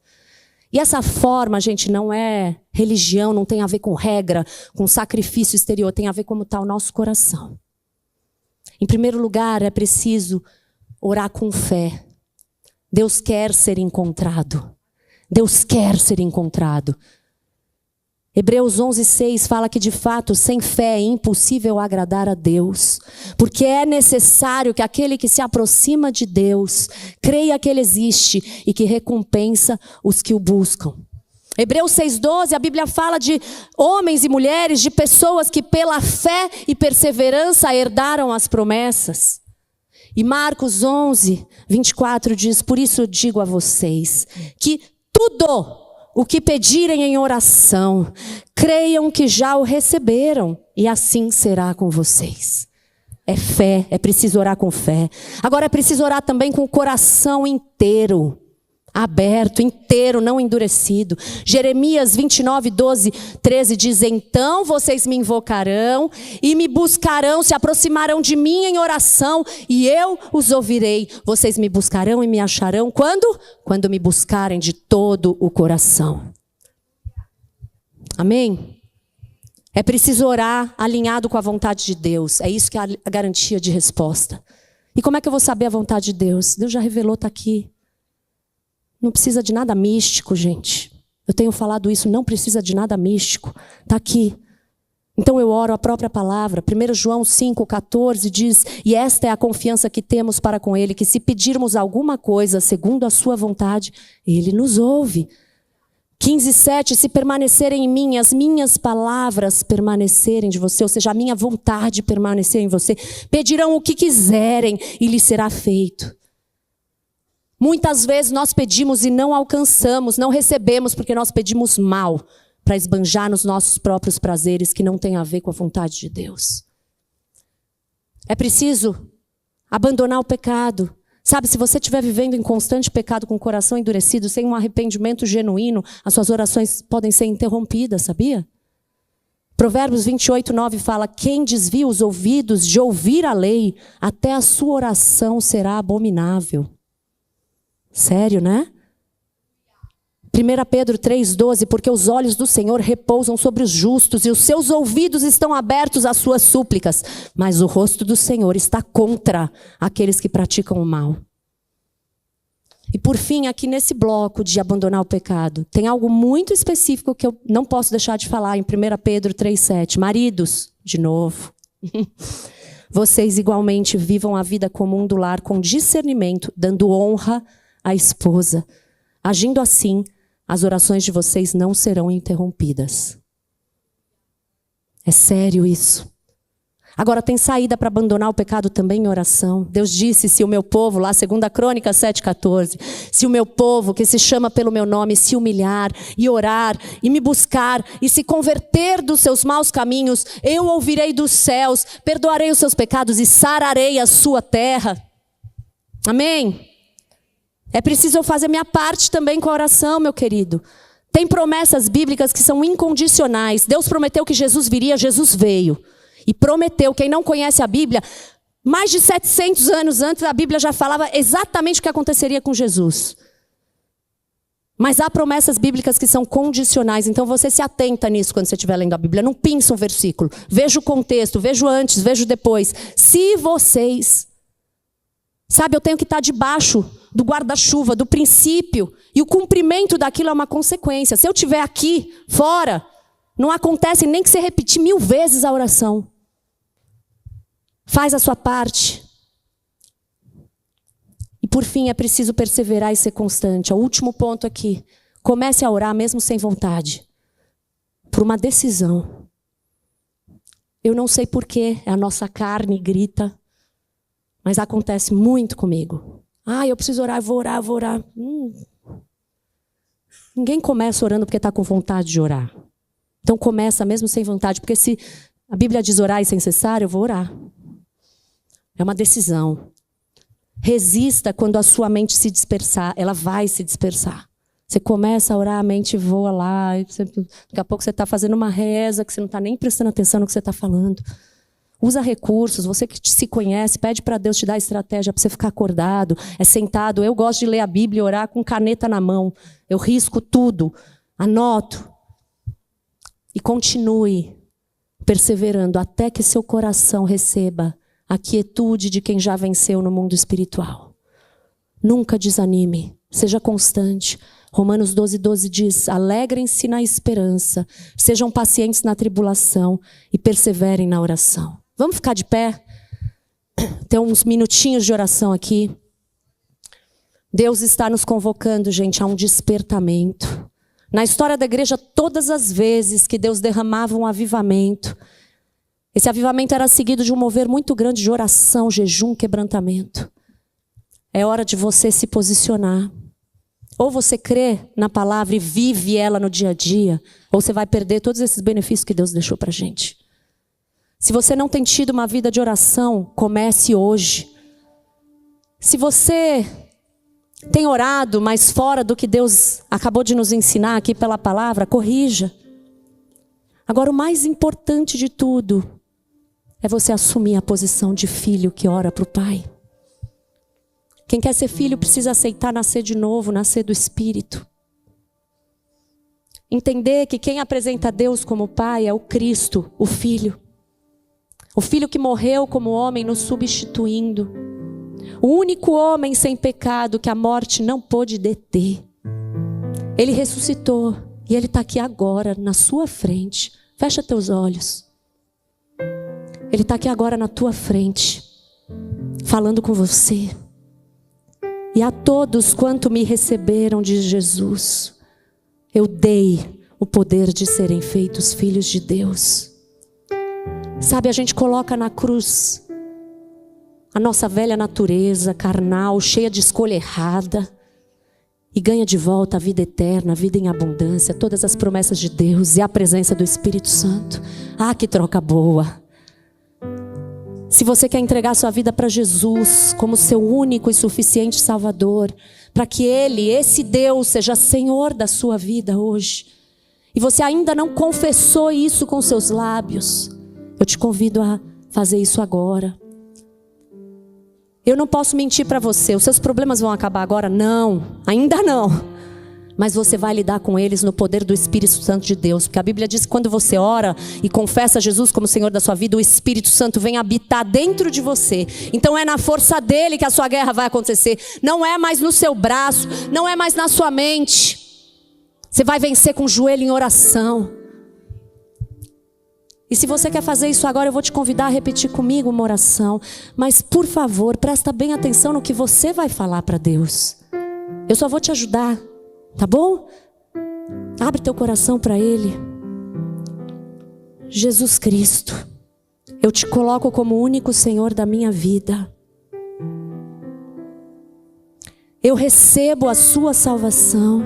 E essa forma, gente, não é religião, não tem a ver com regra, com sacrifício exterior, tem a ver como está o nosso coração. Em primeiro lugar, é preciso orar com fé. Deus quer ser encontrado. Deus quer ser encontrado. Hebreus 11:6 fala que de fato sem fé é impossível agradar a Deus, porque é necessário que aquele que se aproxima de Deus creia que Ele existe e que recompensa os que o buscam. Hebreus 6:12, a Bíblia fala de homens e mulheres, de pessoas que pela fé e perseverança herdaram as promessas. E Marcos 11:24 diz: por isso eu digo a vocês que tudo o que pedirem em oração, creiam que já o receberam, e assim será com vocês. É fé, é preciso orar com fé. Agora é preciso orar também com o coração inteiro, aberto, inteiro, não endurecido. Jeremias 29:12-13 diz: então vocês me invocarão e me buscarão, se aproximarão de mim em oração e eu os ouvirei. Vocês me buscarão e me acharão quando? Quando me buscarem de todo o coração. Amém? É preciso orar alinhado com a vontade de Deus. É isso que é a garantia de resposta. E como é que eu vou saber a vontade de Deus? Deus já revelou, está aqui. Não precisa de nada místico, gente. Eu tenho falado isso, não precisa de nada místico. Está aqui. Então eu oro a própria palavra. 1 João 5:14 diz: e esta é a confiança que temos para com Ele, que se pedirmos alguma coisa segundo a sua vontade, Ele nos ouve. 15:7, se permanecerem em mim, as minhas palavras permanecerem de você, ou seja, a minha vontade permanecer em você, pedirão o que quiserem e lhes será feito. Muitas vezes nós pedimos e não alcançamos, não recebemos porque nós pedimos mal, para esbanjar nos nossos próprios prazeres que não tem a ver com a vontade de Deus. É preciso abandonar o pecado. Sabe, se você estiver vivendo em constante pecado com o coração endurecido, sem um arrependimento genuíno, as suas orações podem ser interrompidas, sabia? Provérbios 28:9 fala: quem desvia os ouvidos de ouvir a lei, até a sua oração será abominável. Sério, né? 1 Pedro 3:12, porque os olhos do Senhor repousam sobre os justos e os seus ouvidos estão abertos às suas súplicas, mas o rosto do Senhor está contra aqueles que praticam o mal. E por fim, aqui nesse bloco de abandonar o pecado, tem algo muito específico que eu não posso deixar de falar em 1 Pedro 3:7. Maridos, de novo, vocês igualmente vivam a vida comum do lar com discernimento, dando honra à esposa. Agindo assim, as orações de vocês não serão interrompidas. É sério isso. Agora tem saída para abandonar o pecado também em oração. Deus disse: se o meu povo, lá 2 Crônicas 7:14, se o meu povo que se chama pelo meu nome se humilhar e orar e me buscar e se converter dos seus maus caminhos, eu ouvirei dos céus, perdoarei os seus pecados e sararei a sua terra. Amém? É preciso eu fazer minha parte também com a oração, meu querido. Tem promessas bíblicas que são incondicionais. Deus prometeu que Jesus viria, Jesus veio. E prometeu, quem não conhece a Bíblia, mais de 700 anos antes, a Bíblia já falava exatamente o que aconteceria com Jesus. Mas há promessas bíblicas que são condicionais, então você se atenta nisso quando você estiver lendo a Bíblia. Não pinça um versículo, veja o contexto, veja o antes, veja o depois. Se vocês... Sabe, eu tenho que estar debaixo do guarda-chuva, do princípio. E o cumprimento daquilo é uma consequência. Se eu estiver aqui, fora, não acontece nem que você repetir 1000 vezes a oração. Faz a sua parte. E por fim, é preciso perseverar e ser constante. O último ponto aqui. Comece a orar mesmo sem vontade. Por uma decisão. Eu não sei porquê, a nossa carne grita. Mas acontece muito comigo. Eu preciso orar, eu vou orar, eu vou orar. Ninguém começa orando porque está com vontade de orar. Então começa mesmo sem vontade, porque se a Bíblia diz orar e sem cessar, eu vou orar. É uma decisão. Resista quando a sua mente se dispersar, ela vai se dispersar. Você começa a orar, a mente voa lá, e daqui a pouco você está fazendo uma reza, que você não está nem prestando atenção no que você está falando. Usa recursos, você que se conhece, pede para Deus te dar estratégia para você ficar acordado, é sentado. Eu gosto de ler a Bíblia e orar com caneta na mão. Eu risco tudo, anoto. E continue perseverando até que seu coração receba a quietude de quem já venceu no mundo espiritual. Nunca desanime, seja constante. Romanos 12:12 diz: alegrem-se na esperança, sejam pacientes na tribulação e perseverem na oração. Vamos ficar de pé? Tem uns minutinhos de oração aqui. Deus está nos convocando, gente, a um despertamento. Na história da igreja, todas as vezes que Deus derramava um avivamento, esse avivamento era seguido de um mover muito grande de oração, jejum, quebrantamento. É hora de você se posicionar. Ou você crê na palavra e vive ela no dia a dia, ou você vai perder todos esses benefícios que Deus deixou pra gente. Se você não tem tido uma vida de oração, comece hoje. Se você tem orado, mas fora do que Deus acabou de nos ensinar aqui pela palavra, corrija. Agora, o mais importante de tudo é você assumir a posição de filho que ora para o Pai. Quem quer ser filho precisa aceitar nascer de novo, nascer do Espírito. Entender que quem apresenta Deus como Pai é o Cristo, o Filho. O Filho que morreu como homem, nos substituindo. O único homem sem pecado que a morte não pôde deter. Ele ressuscitou e Ele está aqui agora, na sua frente. Fecha teus olhos. Ele está aqui agora na tua frente, falando com você. E a todos quanto me receberam de Jesus, eu dei o poder de serem feitos filhos de Deus. Sabe, a gente coloca na cruz a nossa velha natureza carnal, cheia de escolha errada, e ganha de volta a vida eterna, a vida em abundância, todas as promessas de Deus e a presença do Espírito Santo. Ah, que troca boa! Se você quer entregar sua vida para Jesus como seu único e suficiente Salvador, para que Ele, esse Deus, seja Senhor da sua vida hoje, e você ainda não confessou isso com seus lábios, eu te convido a fazer isso agora. Eu não posso mentir para você, os seus problemas vão acabar agora? Não, ainda não. Mas você vai lidar com eles no poder do Espírito Santo de Deus. Porque a Bíblia diz que quando você ora e confessa Jesus como Senhor da sua vida, o Espírito Santo vem habitar dentro de você. Então é na força dele que a sua guerra vai acontecer. Não é mais no seu braço, não é mais na sua mente. Você vai vencer com o joelho em oração. E se você quer fazer isso agora, eu vou te convidar a repetir comigo uma oração. Mas por favor, presta bem atenção no que você vai falar para Deus. Eu só vou te ajudar. Tá bom? Abre teu coração para Ele. Jesus Cristo, eu te coloco como único Senhor da minha vida. Eu recebo a sua salvação.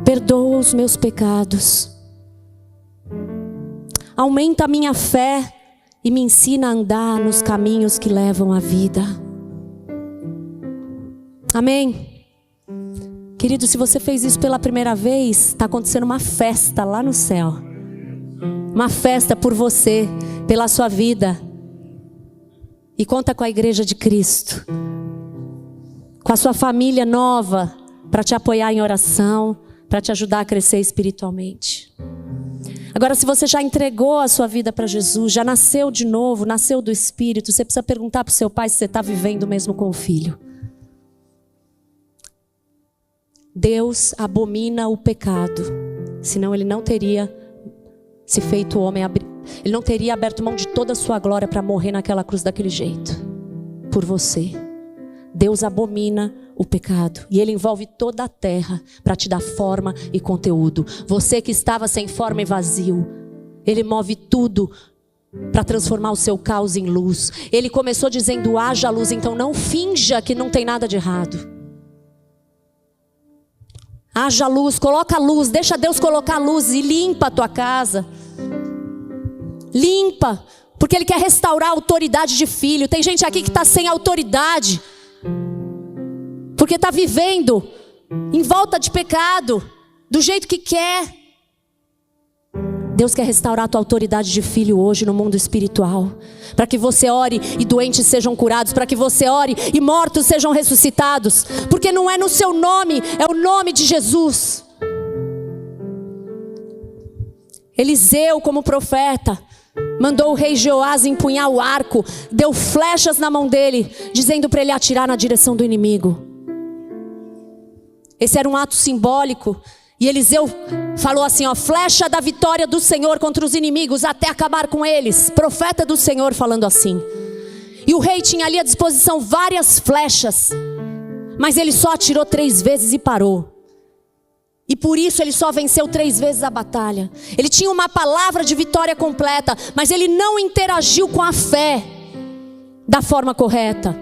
Perdoa os meus pecados. Aumenta a minha fé e me ensina a andar nos caminhos que levam à vida. Amém? Querido, se você fez isso pela primeira vez, está acontecendo uma festa lá no céu. Uma festa por você, pela sua vida. E conta com a igreja de Cristo. Com a sua família nova, para te apoiar em oração, para te ajudar a crescer espiritualmente. Agora, se você já entregou a sua vida para Jesus, já nasceu de novo, nasceu do Espírito, você precisa perguntar para o seu pai se você está vivendo mesmo com o filho. Deus abomina o pecado, senão Ele não teria se feito homem, Ele não teria aberto mão de toda a sua glória para morrer naquela cruz daquele jeito, por você. Deus abomina o pecado e Ele envolve toda a terra para te dar forma e conteúdo. Você que estava sem forma e vazio, Ele move tudo para transformar o seu caos em luz. Ele começou dizendo: haja luz, então não finja que não tem nada de errado. Haja luz, coloca luz, deixa Deus colocar luz e limpa a tua casa. Limpa, porque Ele quer restaurar a autoridade de filho. Tem gente aqui que está sem autoridade, porque está vivendo em volta de pecado, do jeito que quer. Deus quer restaurar a tua autoridade de filho hoje no mundo espiritual, para que você ore e doentes sejam curados, para que você ore e mortos sejam ressuscitados, porque não é no seu nome, é o nome de Jesus. Eliseu, como profeta, mandou o rei Jeoás empunhar o arco, deu flechas na mão dele, dizendo para ele atirar na direção do inimigo. Esse era um ato simbólico. E Eliseu falou assim, ó, flecha da vitória do Senhor contra os inimigos até acabar com eles. Profeta do Senhor falando assim. E o rei tinha ali à disposição várias flechas, mas ele só atirou 3 vezes e parou. E por isso ele só venceu 3 vezes a batalha. Ele tinha uma palavra de vitória completa, mas ele não interagiu com a fé da forma correta.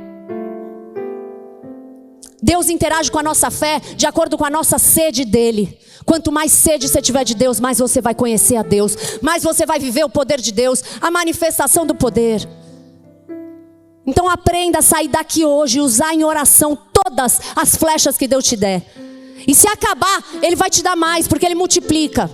Deus interage com a nossa fé de acordo com a nossa sede dele. Quanto mais sede você tiver de Deus, mais você vai conhecer a Deus, mais você vai viver o poder de Deus, a manifestação do poder. Então aprenda a sair daqui hoje e usar em oração todas as flechas que Deus te der. E se acabar, Ele vai te dar mais, porque Ele multiplica.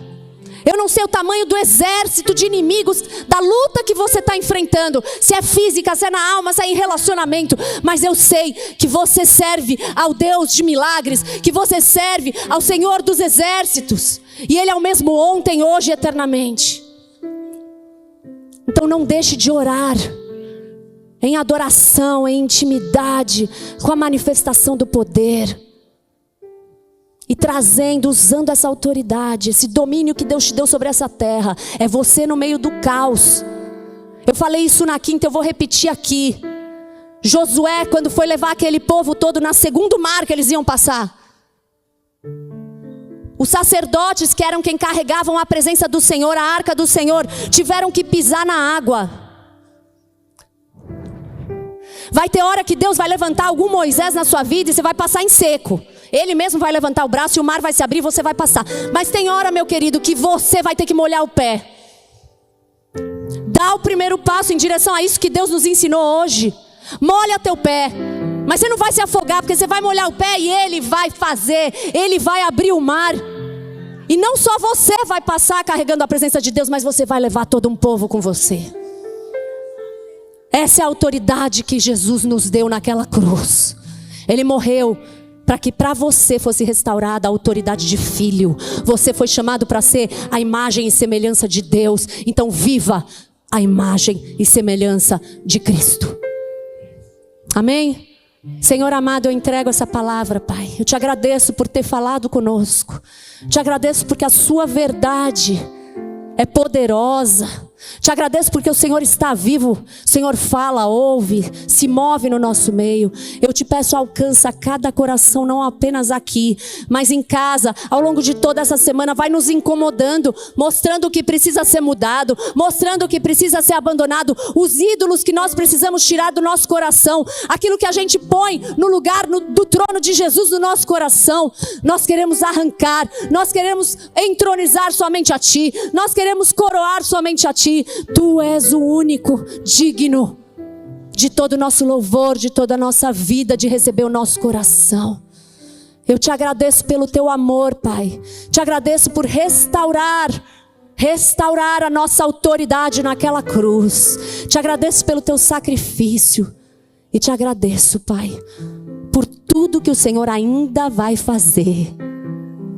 Eu não sei o tamanho do exército de inimigos, da luta que você está enfrentando, se é física, se é na alma, se é em relacionamento, mas eu sei que você serve ao Deus de milagres, que você serve ao Senhor dos exércitos, e Ele é o mesmo ontem, hoje e eternamente. Então não deixe de orar em adoração, em intimidade, com a manifestação do poder. E trazendo, usando essa autoridade, esse domínio que Deus te deu sobre essa terra. É você no meio do caos. Eu falei isso na quinta, eu vou repetir aqui. Josué, quando foi levar aquele povo todo na segundo mar que eles iam passar, os sacerdotes, que eram quem carregavam a presença do Senhor, a arca do Senhor, tiveram que pisar na água. Vai ter hora que Deus vai levantar algum Moisés na sua vida e você vai passar em seco. Ele mesmo vai levantar o braço e o mar vai se abrir e você vai passar. Mas tem hora, meu querido, que você vai ter que molhar o pé. Dá o primeiro passo em direção a isso que Deus nos ensinou hoje. Molha teu pé. Mas você não vai se afogar, porque você vai molhar o pé e Ele vai fazer. Ele vai abrir o mar. E não só você vai passar carregando a presença de Deus, mas você vai levar todo um povo com você. Essa é a autoridade que Jesus nos deu naquela cruz. Ele morreu para que para você fosse restaurada a autoridade de filho. Você foi chamado para ser a imagem e semelhança de Deus. Então viva a imagem e semelhança de Cristo. Amém? Senhor amado, eu entrego essa palavra, Pai. Eu te agradeço por ter falado conosco. Te agradeço porque a sua verdade é poderosa. Te agradeço porque o Senhor está vivo. O Senhor fala, ouve, se move no nosso meio. Eu te peço, alcança cada coração, não apenas aqui, mas em casa, ao longo de toda essa semana. Vai nos incomodando, mostrando o que precisa ser mudado, mostrando o que precisa ser abandonado, os ídolos que nós precisamos tirar do nosso coração, aquilo que a gente põe no lugar do trono de Jesus no nosso coração. Nós queremos arrancar, nós queremos entronizar somente a Ti, nós queremos coroar somente a Ti. Tu és o único digno de todo o nosso louvor, de toda a nossa vida, de receber o nosso coração. Eu te agradeço pelo teu amor, Pai. Te agradeço por restaurar a nossa autoridade naquela cruz. Te agradeço pelo teu sacrifício. E te agradeço, Pai, por tudo que o Senhor ainda vai fazer,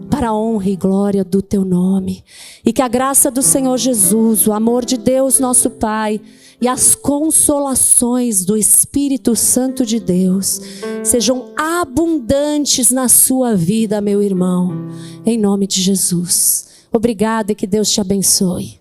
para a honra e glória do teu nome. E que a graça do Senhor Jesus, o amor de Deus nosso Pai e as consolações do Espírito Santo de Deus sejam abundantes na sua vida, meu irmão, em nome de Jesus. Obrigada e que Deus te abençoe.